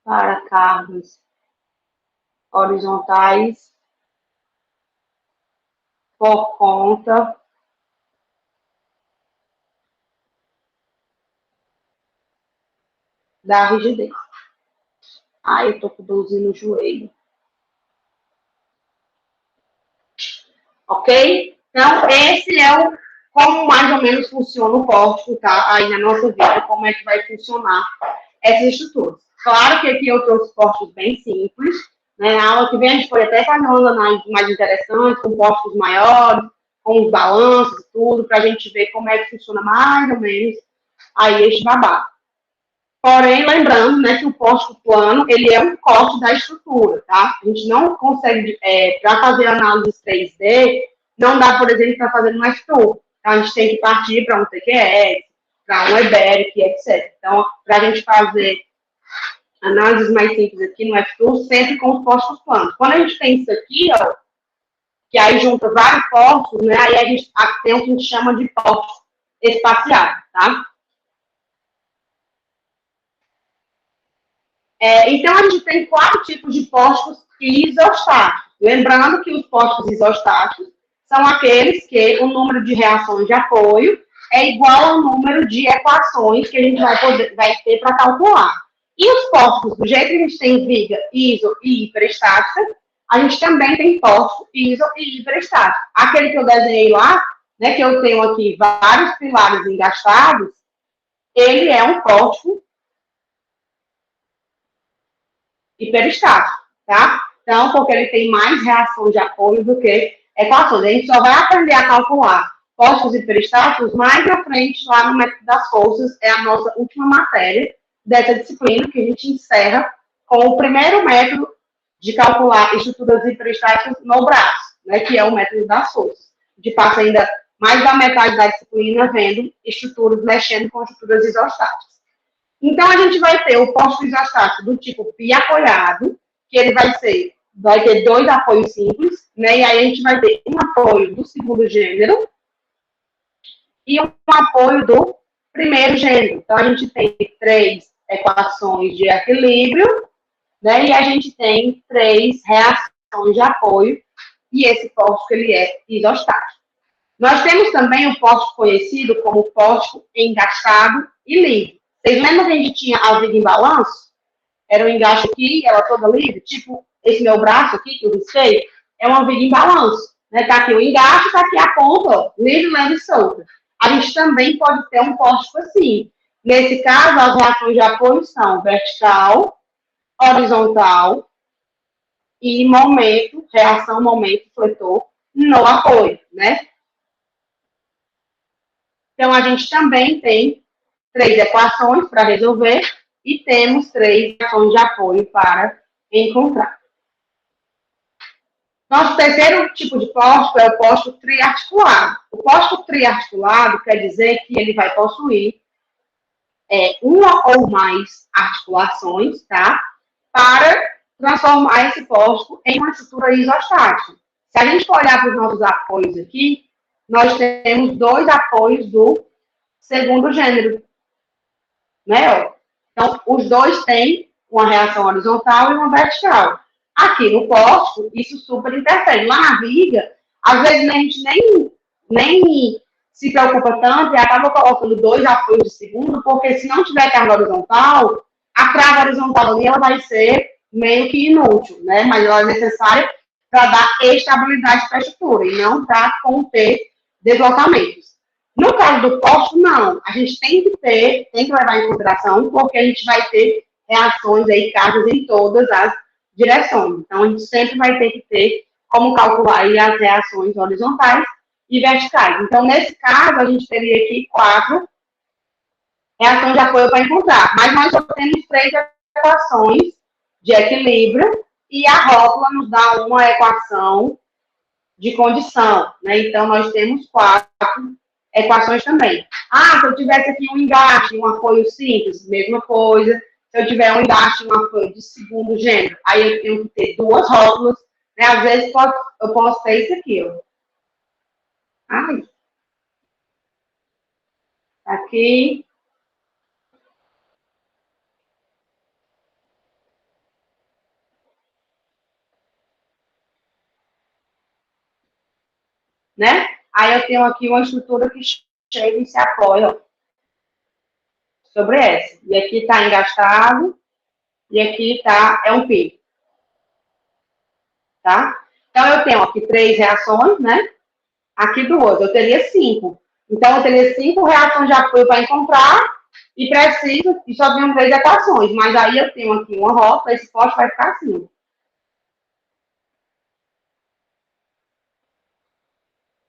para cargas horizontais por conta da rigidez. Ai, eu tô com dorzinho no joelho. Ok? Então, esse é como mais ou menos funciona o pórtico, tá? Aí na nossa vida, como é que vai funcionar essas estruturas. Claro que aqui eu trouxe pórticos bem simples, né? Na aula que vem a gente pode até fazer uma análise mais interessante, com pórticos maiores, com os balanços e tudo, para a gente ver como é que funciona mais ou menos aí este babado. Porém, lembrando, né, que o pórtico plano, ele é um corte da estrutura, tá? A gente não consegue, para fazer análise 3D, não dá, por exemplo, para fazer no F-Tool. Então, a gente tem que partir para um TQS, para um EBERIC, etc. Então, para a gente fazer análises mais simples aqui no F-Tool, sempre com os pórticos planos. Quando a gente tem isso aqui, ó, que aí junta vários pórticos, né, aí a gente tem o que a gente chama de pórtico espacial, tá? Então, a gente tem 4 tipos de pórticos isostáticos. Lembrando que os pórticos isostáticos são aqueles que o número de reações de apoio é igual ao número de equações que a gente vai ter para calcular. E os pórticos, do jeito que a gente tem viga iso e hiperestática, a gente também tem pórtico iso e hiperestático. Aquele que eu desenhei lá, né, que eu tenho aqui vários pilares engastados, ele é um pórtico hiperestático, tá? Então, porque ele tem mais reação de apoio do que equações. A gente só vai aprender a calcular pórticos hiperestáticos mais à frente, lá no método das forças, é a nossa última matéria dessa disciplina, que a gente encerra com o primeiro método de calcular estruturas hiperestáticas no braço, né, que é o método das forças. A gente passa ainda mais da metade da disciplina vendo estruturas, mexendo com estruturas isostáticas. Então, a gente vai ter o pórtico isostático do tipo biapoiado, que ele vai ter 2 apoios simples, né? E aí a gente vai ter um apoio do segundo gênero e um apoio do primeiro gênero. Então, a gente tem 3 equações de equilíbrio, né? E a gente tem 3 reações de apoio, e esse pórtico, ele é isostático. Nós temos também o pórtico conhecido como pórtico engastado e livre. Vocês lembram que a gente tinha a viga em balanço? Era um engaste aqui, ela toda livre, tipo esse meu braço aqui, que eu risquei, é uma viga em balanço. Né? Tá aqui o engaste, tá aqui a ponta, ó, livre, leve e solta. A gente também pode ter um pórtico assim. Nesse caso, as reações de apoio são vertical, horizontal e momento, reação, momento, fletor, no apoio, né? Então, a gente também tem 3 equações para resolver e temos 3 equações de apoio para encontrar. Nosso terceiro tipo de pórtico é o pórtico triarticulado. O pórtico triarticulado quer dizer que ele vai possuir uma ou mais articulações, tá? Para transformar esse pórtico em uma estrutura isostática. Se a gente for olhar para os nossos apoios aqui, nós temos 2 apoios do segundo gênero, né? Então, os 2 têm uma reação horizontal e uma vertical. Aqui no pórtico, isso super interfere. Lá na viga, às vezes a gente nem se preocupa tanto e acaba colocando 2 apoios de segundo, porque se não tiver carga horizontal, a carga horizontal ali ela vai ser meio que inútil, né? Mas ela é necessária para dar estabilidade para a estrutura e não para conter deslocamentos. No caso do posto, não. A gente tem que levar em consideração, porque a gente vai ter reações aí, cargas em todas as direções. Então, a gente sempre vai ter que ter como calcular aí as reações horizontais e verticais. Então, nesse caso, a gente teria aqui 4 reações de apoio para encontrar. Mas nós só temos 3 equações de equilíbrio e a rótula nos dá uma equação de condição, né? Então, nós temos 4 equações também. Ah, se eu tivesse aqui um engaste, um apoio simples, mesma coisa. Se eu tiver um engaste, um apoio de segundo gênero, aí eu tenho que ter 2 rótulas, né? Às vezes eu posso ter isso aqui, ó. Ai. Aqui. Né? Aí eu tenho aqui uma estrutura que chega e se apoia sobre essa. E aqui está engastado, e aqui tá, é um P. Tá? Então, eu tenho aqui 3 reações, né? Aqui 2, eu teria 5. Então, eu teria 5 reações de apoio para encontrar e preciso, e só tenho 3 equações. Mas aí eu tenho aqui uma rota, esse poste vai ficar assim.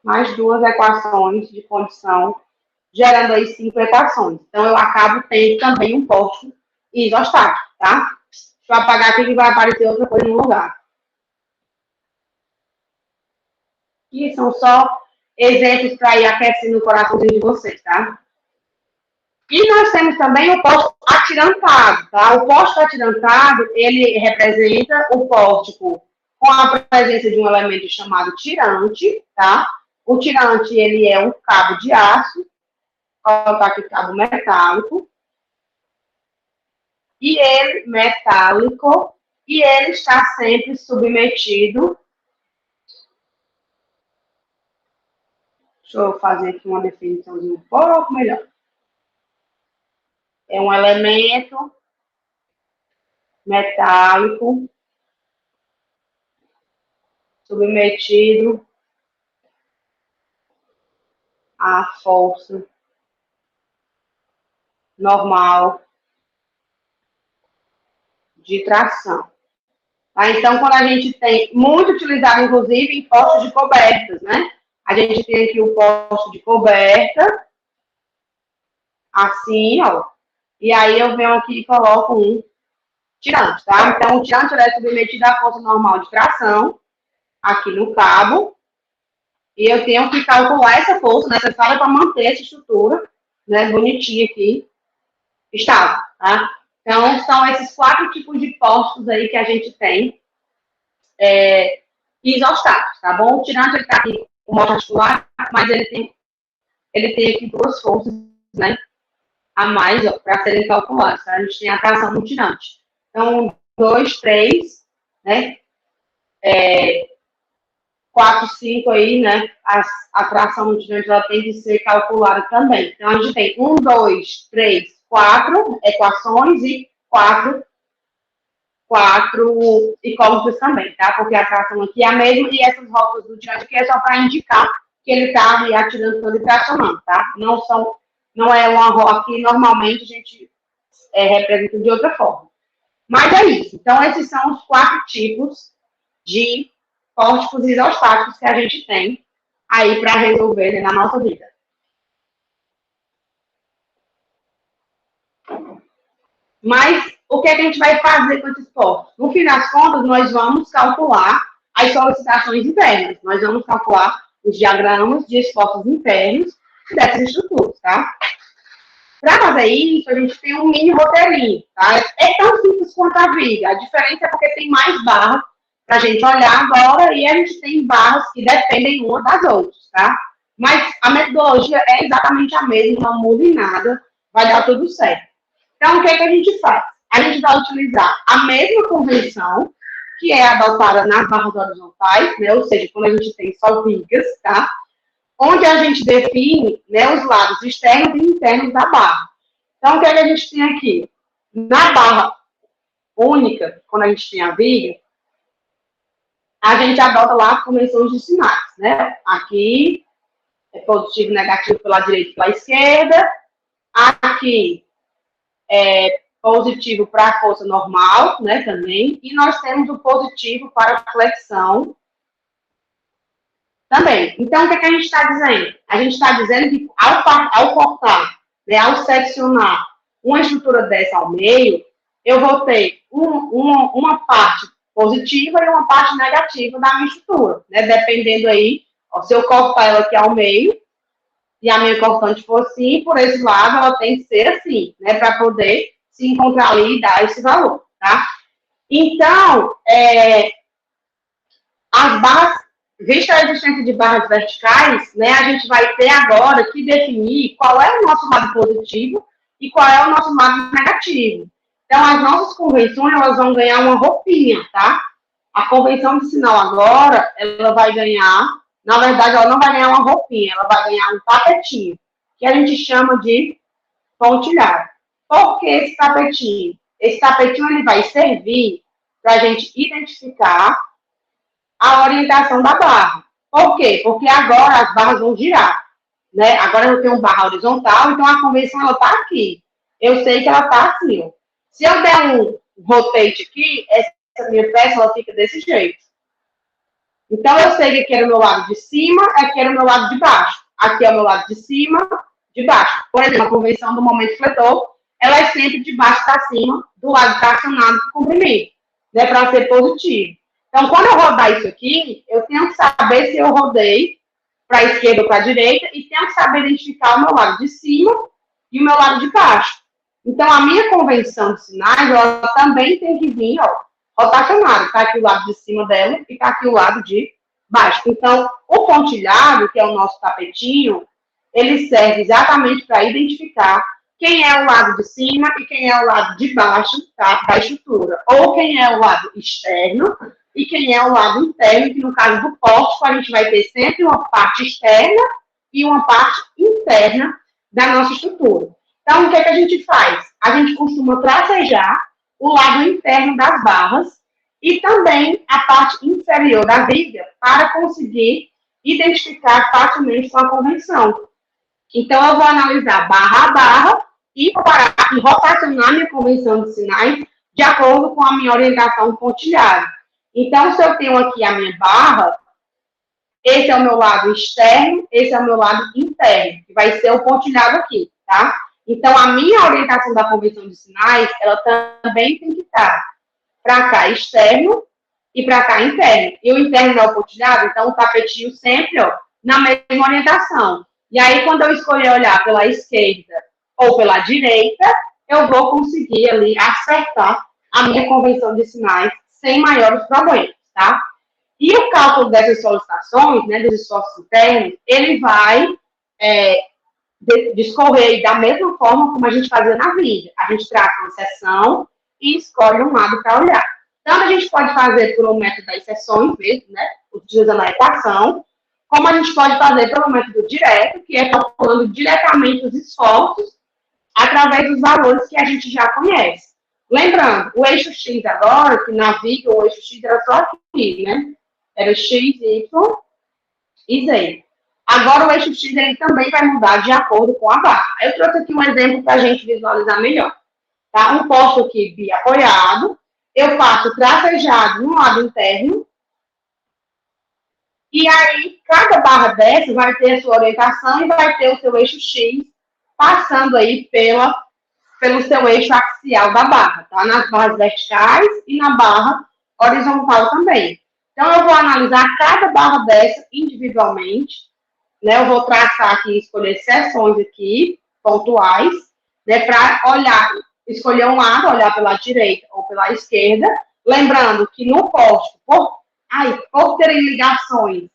Mais 2 equações de condição, gerando aí 5 equações. Então, eu acabo tendo também um poste isostático, tá? Deixa eu apagar aqui que vai aparecer outra coisa no lugar. E são só exemplos para ir aquecendo o coraçãozinho de vocês, tá? E nós temos também o posto atirantado, tá? O posto atirantado, ele representa o pórtico com a presença de um elemento chamado tirante, tá? O tirante, ele é um cabo de aço, vou colocar aqui cabo metálico, e ele, metálico, e ele está sempre submetido. Deixa eu fazer aqui uma definiçãozinha um pouco melhor. É um elemento metálico submetido à força normal de tração. Tá? Então, quando a gente tem, muito utilizado, inclusive, em postos de cobertas, né? A gente tem aqui o posto de coberta, assim, ó. E aí eu venho aqui e coloco um tirante, tá? Então, o tirante é submetido à força normal de tração, aqui no cabo, e eu tenho que calcular essa força necessária para manter essa estrutura, né, bonitinha aqui, estável, tá? Então, são esses 4 tipos de postos aí que a gente tem, isostáticos, tá bom? O tirante, ele tá aqui com moto articular, mas ele tem aqui 2 forças, né, a mais, para serem calculadas, tá? A gente tem a tração no tirante. Então, 2, 3, né, 4, 5 aí, né, a tração no tirante, ela tem que ser calculada também. Então, a gente tem 1, 2, 3, 4 equações e 4 incógnitas também, tá? Porque a tração aqui é a mesma e essas rótulas do tirante aqui é só para indicar que ele está reatirando e tracionando, tá? Não é uma rota que normalmente a gente representa de outra forma. Mas é isso. Então, esses são os 4 tipos de pórticos isostáticos que a gente tem aí para resolver, né, na nossa vida. Mas o que, é que a gente vai fazer com esses pórticos? No fim das contas, nós vamos calcular as solicitações internas. Nós vamos calcular os diagramas de esforços internos dessas estruturas, tá? Para fazer isso, a gente tem um mini roteirinho, tá? É tão simples quanto a viga. A diferença é porque tem mais barras para a gente olhar agora e a gente tem barras que dependem uma das outras, tá? Mas a metodologia é exatamente a mesma, não muda em nada, vai dar tudo certo. Então, o que, é que a gente faz? A gente vai utilizar a mesma convenção que é adotada nas barras horizontais, né? Ou seja, quando a gente tem só vigas, tá? Onde a gente define, né, os lados externos e internos da barra. Então, o que, é que a gente tem aqui? Na barra única, quando a gente tem a viga, a gente adota lá as convenções de sinais, né? Aqui, é positivo e negativo pela direita e pela esquerda. Aqui é positivo para a força normal, né, também. E nós temos o positivo para a flexão também. Então, o que a gente está dizendo? A gente está dizendo que ao cortar, né, ao seccionar uma estrutura dessa ao meio, eu vou ter uma parte positiva e uma parte negativa da minha estrutura, né? Dependendo aí, ó, se eu cortar ela aqui ao meio, e a minha cortante for assim, por esse lado ela tem que ser assim, né? Para poder se encontrar ali e dar esse valor, tá? Então, as barras, vista a existência de barras verticais, né? A gente vai ter agora que definir qual é o nosso lado positivo e qual é o nosso lado negativo. Então, as nossas convenções, elas vão ganhar uma roupinha, tá? A convenção de sinal agora, ela vai ganhar, na verdade, ela não vai ganhar uma roupinha, ela vai ganhar um tapetinho, que a gente chama de pontilhado. Por que esse tapetinho? Esse tapetinho, ele vai servir para a gente identificar a orientação da barra. Por quê? Porque agora as barras vão girar, né? Agora eu tenho barra horizontal, então a convenção, ela está aqui. Eu sei que ela está assim, ó. Se eu der um rotate aqui, essa minha peça, ela fica desse jeito. Então, eu sei que aqui era o meu lado de cima, aqui era o meu lado de baixo. Aqui é o meu lado de cima, de baixo. Por exemplo, a convenção do momento fletor, ela é sempre de baixo para cima, do lado tracionado do comprimento, né, para ser positivo. Então, quando eu rodar isso aqui, eu tenho que saber se eu rodei para a esquerda ou para a direita e tenho que saber identificar o meu lado de cima e o meu lado de baixo. Então, a minha convenção de sinais, ela também tem que vir, ó, rotacionada. Está aqui o lado de cima dela e está aqui o lado de baixo. Então, o pontilhado, que é o nosso tapetinho, ele serve exatamente para identificar quem é o lado de cima e quem é o lado de baixo, tá, da estrutura. Ou quem é o lado externo e quem é o lado interno, que no caso do pórtico, a gente vai ter sempre uma parte externa e uma parte interna da nossa estrutura. Então, o que a gente faz? A gente costuma tracejar o lado interno das barras e também a parte inferior da viga para conseguir identificar facilmente sua convenção. Então, eu vou analisar barra a barra e comparar e rotacionar minha convenção de sinais de acordo com a minha orientação pontilhada. Então, se eu tenho aqui a minha barra, esse é o meu lado externo, esse é o meu lado interno, que vai ser o pontilhado aqui, tá? Então, a minha orientação da convenção de sinais, ela também tem que estar para cá externo e para cá interno. E o interno é o pontilhado, então o tapetinho sempre, ó, na mesma orientação. E aí, quando eu escolher olhar pela esquerda ou pela direita, eu vou conseguir ali acertar a minha convenção de sinais sem maiores problemas, tá? E o cálculo dessas solicitações, né, dos esforços internos, ele vai discorrer da mesma forma como a gente fazia na viga. A gente traça uma seção e escolhe um lado para olhar. Então, a gente pode fazer pelo método das seções mesmo, né, utilizando a equação, como a gente pode fazer pelo método direto, que é calculando diretamente os esforços através dos valores que a gente já conhece. Lembrando, o eixo X agora, que na viga o eixo X era só aqui, né? Era X, Y e Z. Agora, o eixo X ele também vai mudar de acordo com a barra. Eu trouxe aqui um exemplo para a gente visualizar melhor. Tá? Um posto aqui bi-apoiado. Eu faço tracejado no lado interno. E aí, cada barra dessa vai ter a sua orientação e vai ter o seu eixo X passando aí pelo seu eixo axial da barra. Tá? Nas barras verticais e na barra horizontal também. Então, eu vou analisar cada barra dessa individualmente. Né, eu vou traçar aqui, escolher seções aqui, pontuais, né, para olhar, escolher um lado, olhar pela direita ou pela esquerda, lembrando que no posto, por terem ligações,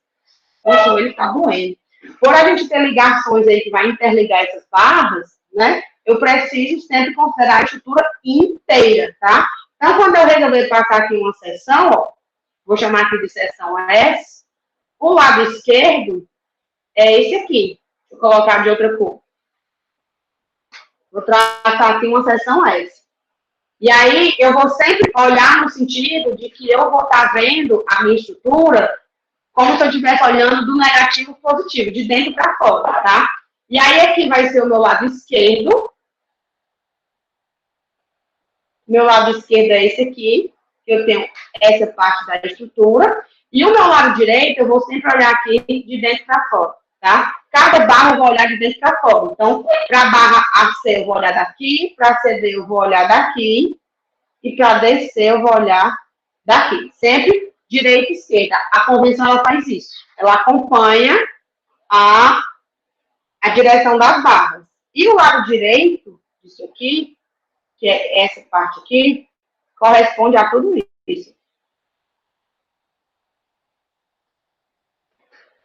o ele está doendo, por a gente ter ligações aí que vai interligar essas barras, né, eu preciso sempre considerar a estrutura inteira, tá? Então, quando eu resolver passar aqui uma seção, ó, vou chamar aqui de seção S, o lado esquerdo é esse aqui. Vou colocar de outra cor. Vou traçar aqui uma seção S. E aí, eu vou sempre olhar no sentido de que eu vou estar vendo a minha estrutura como se eu estivesse olhando do negativo para o positivo, de dentro para fora, tá? E aí aqui vai ser o meu lado esquerdo. Meu lado esquerdo é esse aqui, que eu tenho essa parte da estrutura. E o meu lado direito, eu vou sempre olhar aqui de dentro para fora, tá? Cada barra eu vou olhar de dentro para fora. Então, para a barra AC eu vou olhar daqui, para CD eu vou olhar daqui, e para DC eu vou olhar daqui. Sempre direita e esquerda. A convenção ela faz isso. Ela acompanha a direção das barras. E o lado direito disso aqui, que é essa parte aqui, corresponde a tudo isso.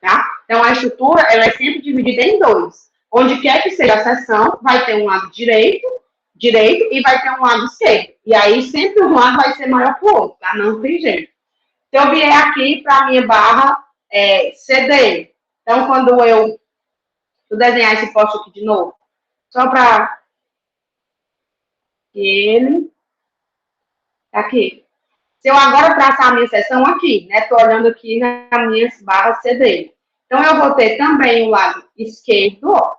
Tá? Então, a estrutura ela é sempre dividida em dois. Onde quer que seja a seção, vai ter um lado direito, e vai ter um lado esquerdo. E aí, sempre um lado vai ser maior que o outro, tá? Não tem jeito. Se eu vier aqui para a minha barra CD, então, quando eu desenhar esse poste aqui de novo, só para ele aqui. Se eu agora traçar a minha seção aqui, né? Estou olhando aqui nas minhas barras CD. Então, eu vou ter também o lado esquerdo, ó.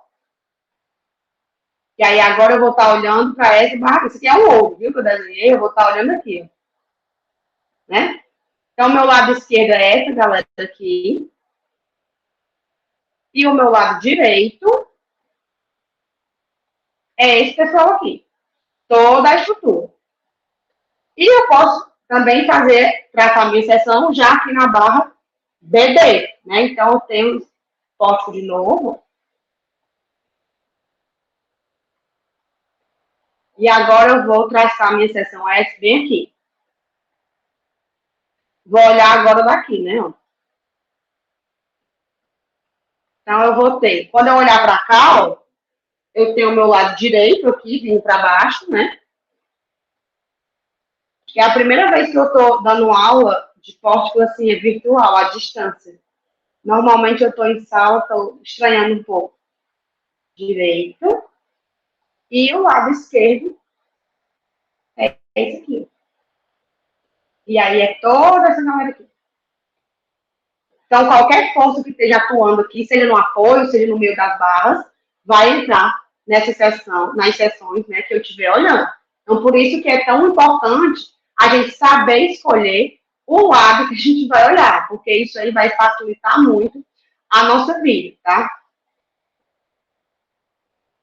E aí, agora eu vou estar olhando para essa barra. Isso aqui é um ovo, viu? Que eu desenhei. Eu vou estar olhando aqui, ó. Né? Então, o meu lado esquerdo é essa galera aqui. E o meu lado direito é esse pessoal aqui. Toda a estrutura. E eu posso também traçar a minha seção já aqui na barra BD, né? Então, eu tenho posto de novo. E agora eu vou traçar a minha seção S bem aqui. Vou olhar agora daqui, né? Então, eu vou ter, quando eu olhar para cá, ó, eu tenho o meu lado direito aqui, vindo para baixo, né? Que é a primeira vez que eu estou dando aula de pórtico, assim, é virtual, à distância. Normalmente eu estou em sala, estou estranhando um pouco. Direito. E o lado esquerdo é esse aqui. E aí é toda essa galera aqui. Então, qualquer força que esteja atuando aqui, seja no apoio, seja no meio das barras, vai entrar nessa seção, nas seções, né, que eu estiver olhando. Então, por isso que é tão importante a gente saber escolher o lado que a gente vai olhar, porque isso aí vai facilitar muito a nossa vida, tá?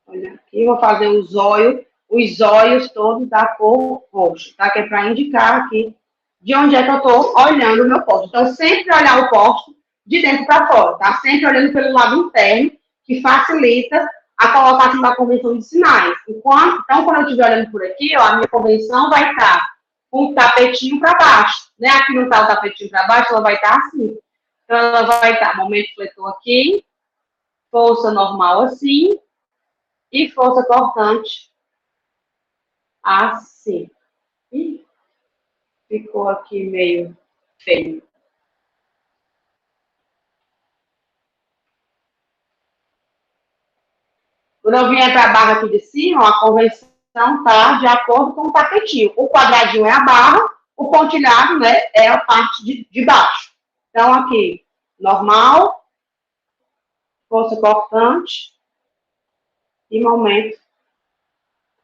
Olha aqui, vou fazer os olhos todos da cor roxa, tá? Que é para indicar aqui de onde é que eu estou olhando o meu posto. Então, sempre olhar o posto de dentro para fora, tá? Sempre olhando pelo lado interno, que facilita a colocação da convenção de sinais. Então, quando eu estiver olhando por aqui, ó, a minha convenção vai estar com o tapetinho para baixo, né? Aqui não está o tapetinho para baixo, ela vai estar assim. Então, ela vai estar momento fletor aqui, força normal assim, e força cortante assim. Ih, ficou aqui meio feio. Quando eu vier para a barra aqui de cima, a convenção está de acordo com o tapetinho. O quadradinho é a barra, o pontilhado, né, é a parte de baixo. Então, aqui, normal, força cortante e momento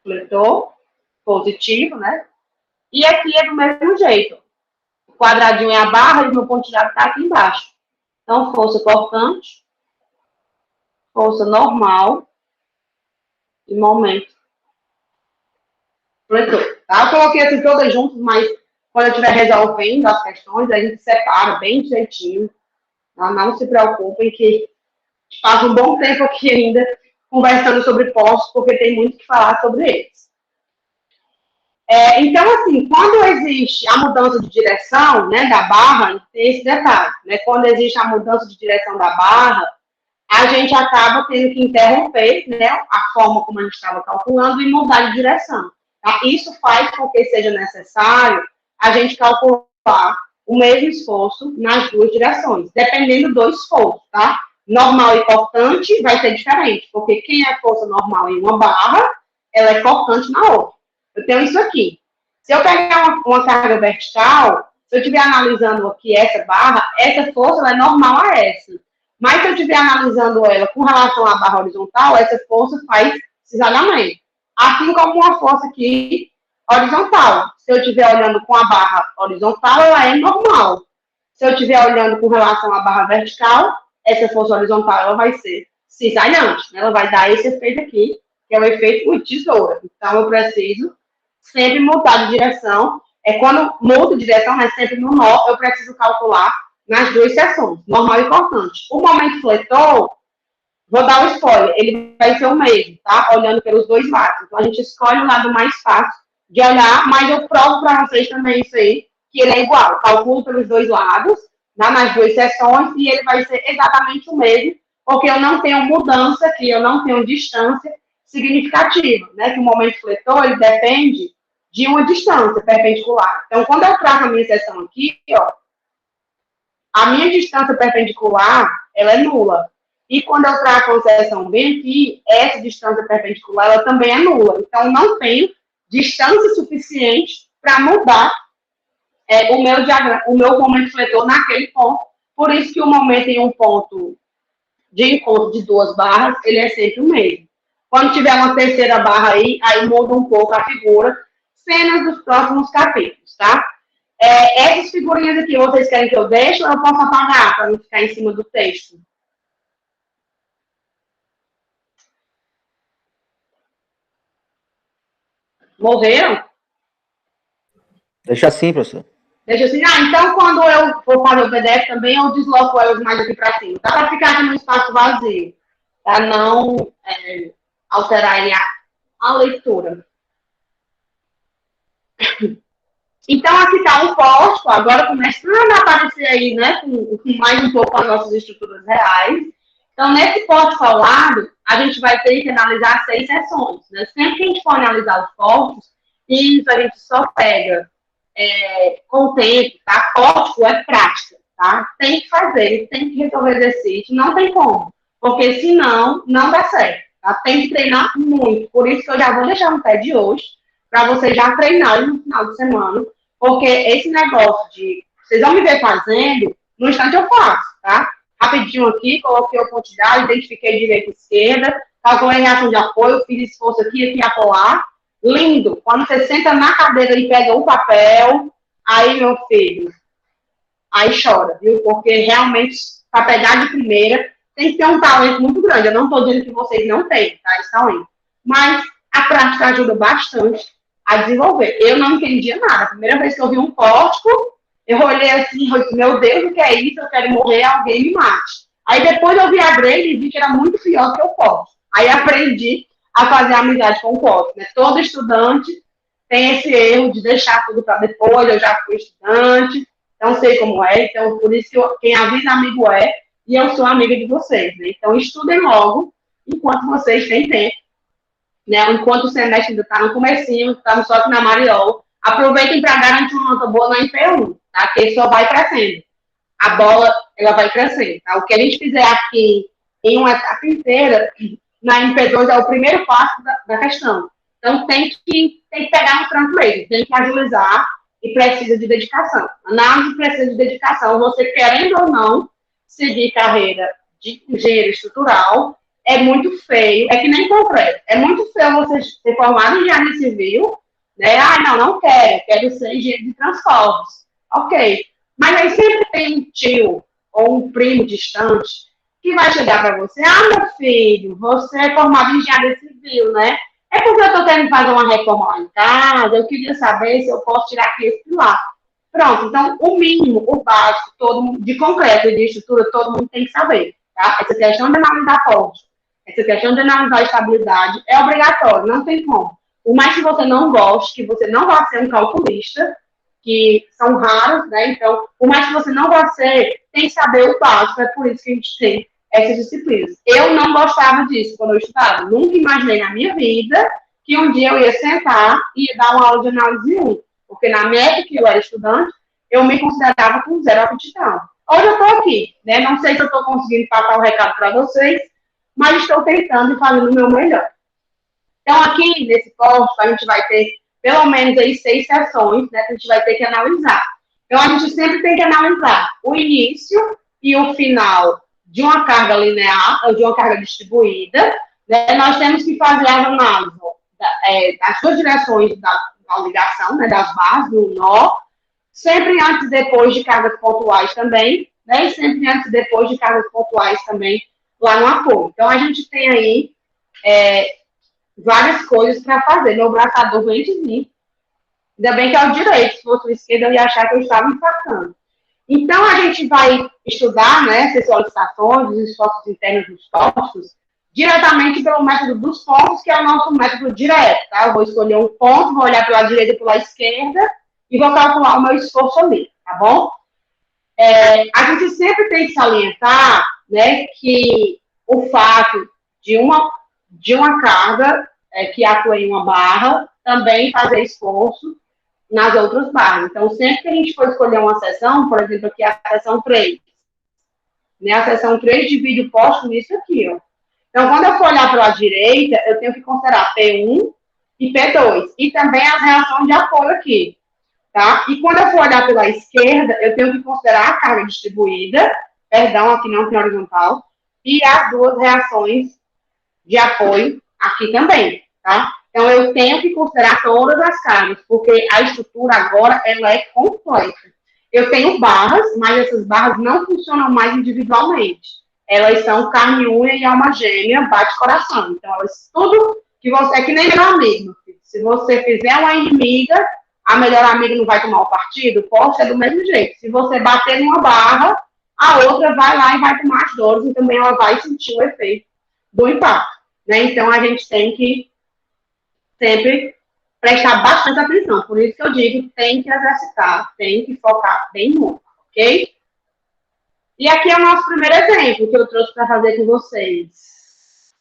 fletor, positivo, né? E aqui é do mesmo jeito. O quadradinho é a barra e o meu pontilhado está aqui embaixo. Então, força cortante, força normal e momento fletor. Tá? Eu coloquei assim todas juntas, mas quando eu estiver resolvendo as questões, a gente separa bem direitinho. Tá? Não se preocupem que passa um bom tempo aqui ainda conversando sobre postos, porque tem muito que falar sobre eles. Então, assim, quando existe a mudança de direção, né, da barra, tem esse detalhe, né? Quando existe a mudança de direção da barra, a gente acaba tendo que interromper, né, a forma como a gente estava calculando e mudar de direção. Tá? Isso faz com que seja necessário a gente calcular o mesmo esforço nas duas direções, dependendo do esforço, tá? Normal e cortante vai ser diferente, porque quem é força normal em uma barra, ela é cortante na outra. Eu tenho isso aqui. Se eu pegar uma carga vertical, Se eu estiver analisando aqui essa barra, essa força ela é normal a essa. Mas se eu estiver analisando ela com relação à barra horizontal, essa força faz cisalhamento. Assim como uma força aqui horizontal. Se eu estiver olhando com a barra horizontal, ela é normal. Se eu estiver olhando com relação à barra vertical, essa força horizontal ela vai ser cisalhante. Né? Ela vai dar esse efeito aqui, que é o efeito de tesoura. Então, eu preciso sempre mudar de direção. Quando mudo de direção, né, sempre no nó, eu preciso calcular nas duas seções, normal e cortante. O momento fletor, vou dar um spoiler, ele vai ser o mesmo, tá? Olhando pelos dois lados. Então, a gente escolhe o lado mais fácil de olhar, mas eu provo para vocês também isso aí, que ele é igual. Calculo pelos dois lados, nas duas seções, e ele vai ser exatamente o mesmo, porque eu não tenho mudança aqui, eu não tenho distância significativa, né? Que o momento fletor, ele depende de uma distância perpendicular. Então, quando eu trago a minha seção aqui, ó, a minha distância perpendicular, ela é nula. E quando eu trago a seção bem aqui, essa distância perpendicular, ela também é nula. Então, não tenho distância suficiente para mudar o meu diagrama, o meu momento fletor naquele ponto. Por isso que o momento em um ponto de encontro de duas barras, ele é sempre o mesmo. Quando tiver uma terceira barra aí muda um pouco a figura. Cenas dos próximos capítulos, tá? Essas figurinhas aqui, vocês querem que eu deixe ou eu posso apagar para não ficar em cima do texto? Morreram? Deixa assim, professor. Deixa assim. Então quando eu for fazer o PDF também, eu desloco elas mais aqui para cima. Dá para ficar aqui no espaço vazio, para não alterar a leitura. Então, aqui está um pórtico, agora começando a aparecer aí, né, com mais um pouco as nossas estruturas reais. Então, nesse pórtico ao lado, a gente vai ter que analisar 6 seções. Né? Sempre que a gente for analisar os pórticos, isso a gente só pega com o tempo, tá? Pórtico é prática, tá? Tem que fazer, tem que resolver exercício, não tem como. Porque senão, não dá certo. Tá? Tem que treinar muito. Por isso que eu já vou deixar no pé de hoje, para vocês já treinarem no final de semana. Porque esse negócio de... Vocês vão me ver fazendo, no instante eu faço, tá? Rapidinho aqui, coloquei a quantidade, identifiquei direita e esquerda, calculei reação de apoio, fiz esforço aqui, acolá. Lindo. Quando você senta na cadeira e pega o papel, aí, meu filho, aí chora, viu? Porque realmente, para pegar de primeira, tem que ter um talento muito grande. Eu não estou dizendo que vocês não têm, tá? Esse talento. Mas a prática ajuda bastante a desenvolver. Eu não entendia nada. A primeira vez que eu vi um pórtico, eu olhei assim, meu Deus, o que é isso? Eu quero morrer, alguém me mate. Aí depois eu vi a grade e vi que era muito pior que o pórtico. Aí aprendi a fazer amizade com o pórtico. Né? Todo estudante tem esse erro de deixar tudo para depois. Eu já fui estudante, então sei como é. Então, por isso que quem avisa amigo e eu sou amiga de vocês. Né? Então, estudem logo, enquanto vocês têm tempo. Né? Enquanto o semestre ainda está no comecinho, estamos só aqui na Mariol, aproveitem para garantir uma nota boa na MP1, tá? Que ele só vai crescendo. A bola, ela vai crescendo, tá? O que a gente fizer aqui em uma etapa inteira, na MP2 é o primeiro passo da questão. Então, tem que pegar no tranco mesmo, tem que agilizar e precisa de dedicação. Análise precisa de dedicação. Você, querendo ou não, seguir carreira de engenheiro estrutural, é muito feio, é que nem concreto. É muito feio você ser formado em engenharia civil, né? Não quero ser engenheiro de transportes. Ok. Mas aí sempre tem um tio ou um primo distante que vai chegar para você, meu filho, você é formado em engenharia civil, né? É porque eu estou querendo fazer uma reforma lá em casa, eu queria saber se eu posso tirar aqui esse lá. Pronto, então, o mínimo, o básico, todo mundo, de concreto e de estrutura, todo mundo tem que saber, tá? Essa questão de analisar pontos, essa questão de analisar a estabilidade é obrigatório, não tem como. Por mais que você não goste, que você não vá ser um calculista, que são raros, né? Então, por mais que você não vá ser, tem que saber o básico, é por isso que a gente tem essas disciplinas. Eu não gostava disso quando eu estudava. Nunca imaginei na minha vida que um dia eu ia sentar e ia dar uma aula de análise 1. Porque na minha época que eu era estudante, eu me considerava com zero aptidão. Hoje eu estou aqui, né? Não sei se eu estou conseguindo passar o recado para vocês, mas estou tentando e fazendo o meu melhor. Então, aqui nesse posto, a gente vai ter pelo menos aí 6 sessões, né, que a gente vai ter que analisar. Então, a gente sempre tem que analisar o início e o final de uma carga linear, ou de uma carga distribuída, né? Nós temos que fazer a análise das duas direções da ligação, né? Das barras, do nó, sempre antes e depois de cargas pontuais também, né? E sempre antes e depois de cargas pontuais também lá no apoio. Então, a gente tem aí várias coisas para fazer. Meu braçador vem de mim. Ainda bem que é o direito, se fosse o esquerdo, eu ia achar que eu estava infartando. Então, a gente vai estudar, né, essas solicitações, os esforços internos dos postos, diretamente pelo método dos pontos, que é o nosso método direto, tá? Eu vou escolher um ponto, vou olhar pela direita e pela esquerda, e vou calcular o meu esforço ali, tá bom? A gente sempre tem que salientar, né, que o fato de uma carga que atua em uma barra também fazer esforço nas outras barras. Então, sempre que a gente for escolher uma seção, por exemplo, aqui a seção 3, né, a seção 3 divide o posto nisso aqui, ó. Então, quando eu for olhar para a direita, eu tenho que considerar P1 e P2, e também as reações de apoio aqui, tá? E quando eu for olhar pela esquerda, eu tenho que considerar a carga distribuída, perdão, aqui não tem horizontal, e as duas reações de apoio aqui também, tá? Então, eu tenho que considerar todas as cargas, porque a estrutura agora, ela é complexa. Eu tenho barras, mas essas barras não funcionam mais individualmente. Elas são carne, unha e alma gêmea, bate-coração. Então, elas, tudo que você... É que nem melhor amigo. Se você fizer uma inimiga, a melhor amiga não vai tomar o partido? Poxa, é do mesmo jeito. Se você bater numa barra, a outra vai lá e vai tomar as dores, e também ela vai sentir o efeito do impacto, né? Então, a gente tem que sempre prestar bastante atenção. Por isso que eu digo, tem que exercitar, tem que focar bem muito, ok? E aqui é o nosso primeiro exemplo que eu trouxe para fazer com vocês.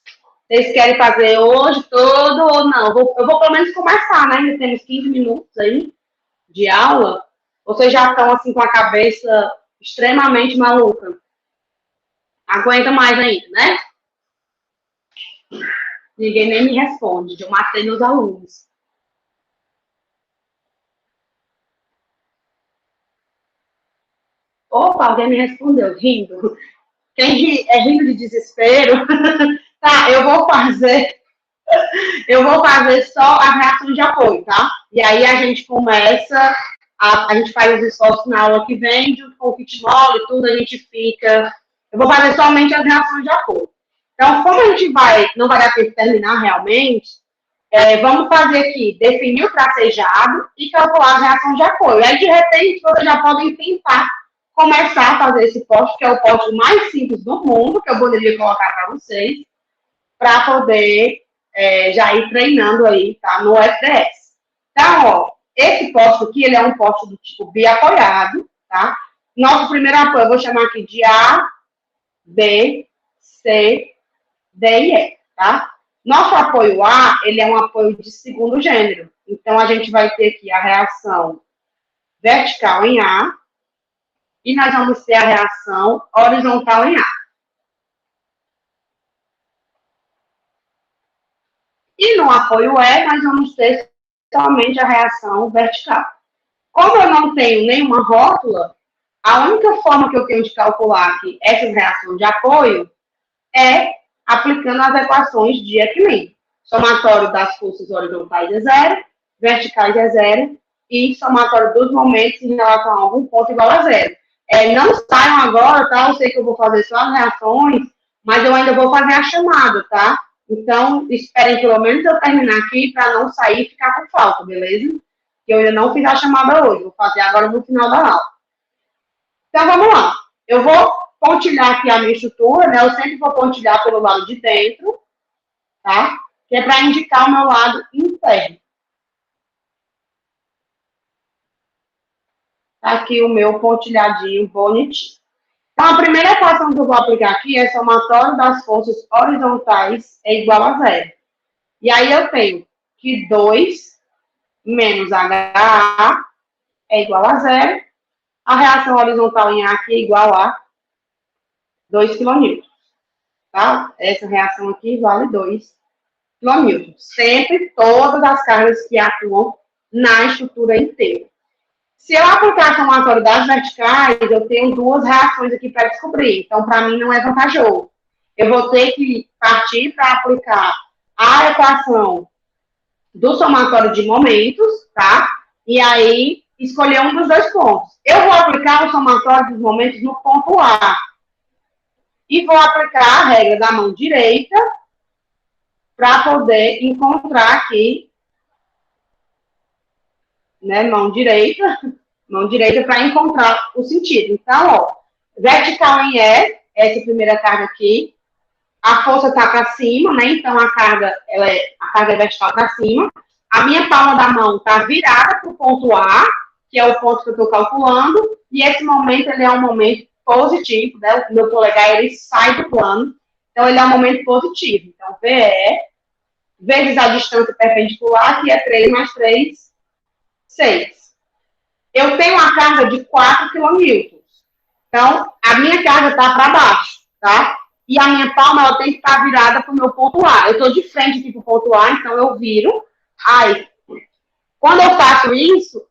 Vocês querem fazer hoje todo ou não? Eu vou pelo menos começar, né? Ainda temos 15 minutos aí de aula. Vocês já estão assim com a cabeça extremamente maluca. Aguenta mais ainda, né? Ninguém nem me responde. Eu matei meus alunos. Opa, alguém me respondeu, rindo. Quem ri, é rindo de desespero. Tá, eu vou fazer só a reação de apoio, tá? E aí a gente começa, a gente faz os esforços na aula que vem, junto com o kit mole e tudo, a gente fica... Eu vou fazer somente as reações de apoio. Então, como a gente não vai dar tempo de terminar realmente, vamos fazer aqui, definir o tracejado e calcular as reações de apoio. Aí, de repente, vocês já podem tentar começar a fazer esse poste, que é o poste mais simples do mundo, que eu poderia colocar para vocês, para poder já ir treinando aí, tá, no FDS. Então, ó, esse poste aqui, ele é um poste do tipo biapoiado, tá? Nosso primeiro apoio, eu vou chamar aqui de A, B, C, D e E, tá? Nosso apoio A, ele é um apoio de segundo gênero. Então, a gente vai ter aqui a reação vertical em A, e nós vamos ter a reação horizontal em A. E no apoio E, nós vamos ter somente a reação vertical. Como eu não tenho nenhuma rótula, a única forma que eu tenho de calcular aqui essas reações de apoio é aplicando as equações de equilíbrio. Somatório das forças horizontais é zero, verticais é zero, e somatório dos momentos em relação a algum ponto igual a zero. Não saiam agora, tá? Eu sei que eu vou fazer só as reações, mas eu ainda vou fazer a chamada, tá? Então, esperem pelo menos eu terminar aqui para não sair e ficar com falta, beleza? Que eu ainda não fiz a chamada hoje, vou fazer agora no final da aula. Então, vamos lá. Eu vou pontilhar aqui a minha estrutura, né? Eu sempre vou pontilhar pelo lado de dentro, tá? Que é para indicar o meu lado interno. Tá aqui o meu pontilhadinho bonitinho. Então, a primeira equação que eu vou aplicar aqui é somatório das forças horizontais é igual a zero. E aí eu tenho que 2 menos HA é igual a zero. A reação horizontal em A aqui é igual a 2 kN. Tá? Essa reação aqui vale 2 kN. Sempre todas as cargas que atuam na estrutura inteira. Se eu aplicar a somatória das verticais, eu tenho duas reações aqui para descobrir. Então, para mim, não é vantajoso. Eu vou ter que partir para aplicar a equação do somatório de momentos, tá? E aí, escolher um dos dois pontos. Eu vou aplicar o somatório dos momentos no ponto A. E vou aplicar a regra da mão direita para poder encontrar aqui, né, mão direita para encontrar o sentido. Então, ó, vertical em E, essa primeira carga aqui, a força está para cima, né? Então a carga é vertical para cima. A minha palma da mão está virada para o ponto A, que é o ponto que eu estou calculando, e esse momento ele é um momento positivo, né? O meu polegar ele sai do plano, então ele é um momento positivo. Então VE vezes a distância perpendicular, que é 3 mais 3, 6. Eu tenho uma carga de 4 kN. Então, a minha carga está para baixo, tá? E a minha palma ela tem que estar virada para o meu ponto A. Eu estou de frente aqui para o ponto A, então eu viro. Aí, quando eu faço isso,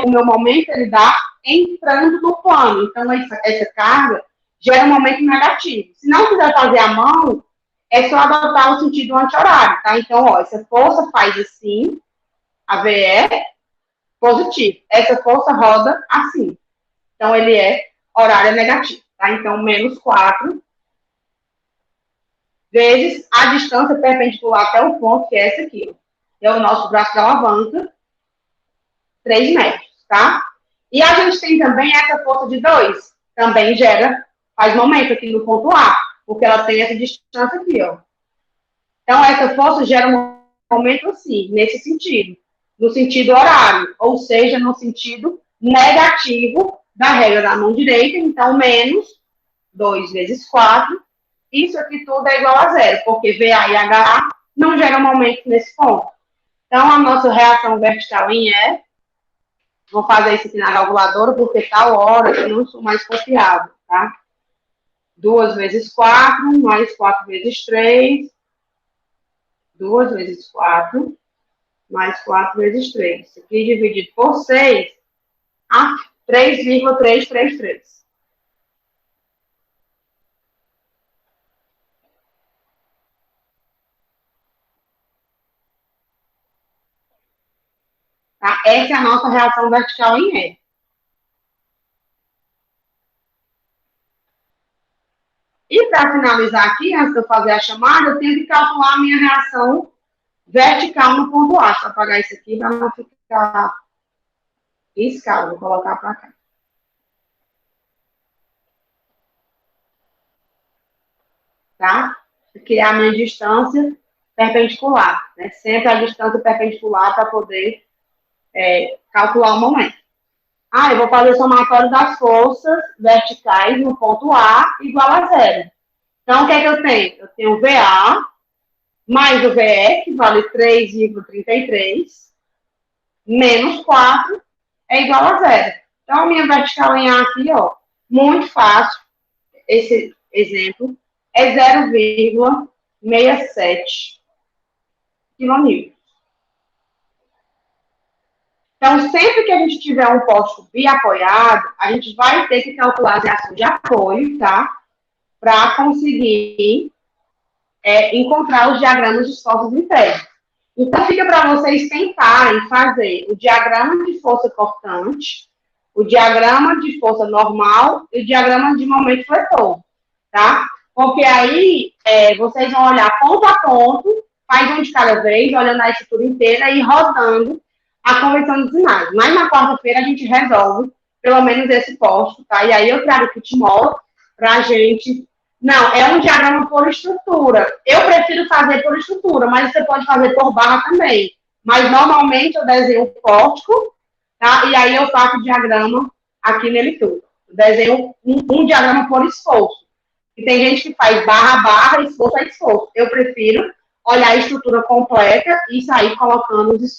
o meu momento ele dá entrando no plano. Então, essa carga gera um momento negativo. Se não quiser fazer a mão, é só adotar o sentido anti-horário, tá? Então, ó, essa força faz assim, a VE, positivo. Essa força roda assim. Então, ele é horário negativo, tá? Então, menos 4 vezes a distância perpendicular até o ponto, que é essa aqui, ó. É o nosso braço da alavanca, 3 metros, tá? E a gente tem também essa força de 2, também faz momento aqui no ponto A, porque ela tem essa distância aqui, ó. Então, essa força gera um momento assim, nesse sentido, no sentido horário, ou seja, no sentido negativo da regra da mão direita, então, menos 2 vezes 4, isso aqui tudo é igual a 0, porque VA e HA não geram momento nesse ponto. Então, a nossa reação vertical em E, vou fazer isso aqui na calculadora, porque tal hora eu não sou mais confiável, tá? 2 vezes 4, mais 4 vezes 3, 2 vezes 4, mais 4 vezes 3. Isso aqui dividido por 6, 3,333. Tá? Essa é a nossa reação vertical em E. E para finalizar aqui, antes de eu fazer a chamada, eu tenho que calcular a minha reação vertical no ponto A. Deixa eu apagar isso aqui para não ficar riscado. Vou colocar para cá. Tá? Aqui é a minha distância perpendicular, né? Sempre a distância perpendicular para poder calcular o momento. Eu vou fazer o somatório das forças verticais no ponto A igual a 0. Então, o que é que eu tenho? Eu tenho VA mais o VE, que vale 3,33, menos 4 é igual a 0. Então, a minha vertical em A aqui, ó, muito fácil, esse exemplo, é 0,67 kN. Então, sempre que a gente tiver um posto biapoiado, a gente vai ter que calcular as reações de apoio, tá? Para conseguir encontrar os diagramas de forças internas. Então, fica para vocês tentarem fazer o diagrama de força cortante, o diagrama de força normal e o diagrama de momento fletor, tá? Porque aí, vocês vão olhar ponto a ponto, faz um de cada vez, olhando a estrutura inteira e rodando a convenção de sinais. Mas na quarta-feira a gente resolve pelo menos esse posto, tá? E aí eu trago o Kitmol pra gente... Não, é um diagrama por estrutura. Eu prefiro fazer por estrutura, mas você pode fazer por barra também. Mas normalmente eu desenho um pórtico, tá? E aí eu faço o diagrama aqui nele tudo. Eu desenho um diagrama por esforço. E tem gente que faz barra a barra, esforço a esforço. Eu prefiro olhar a estrutura completa e sair colocando os esforços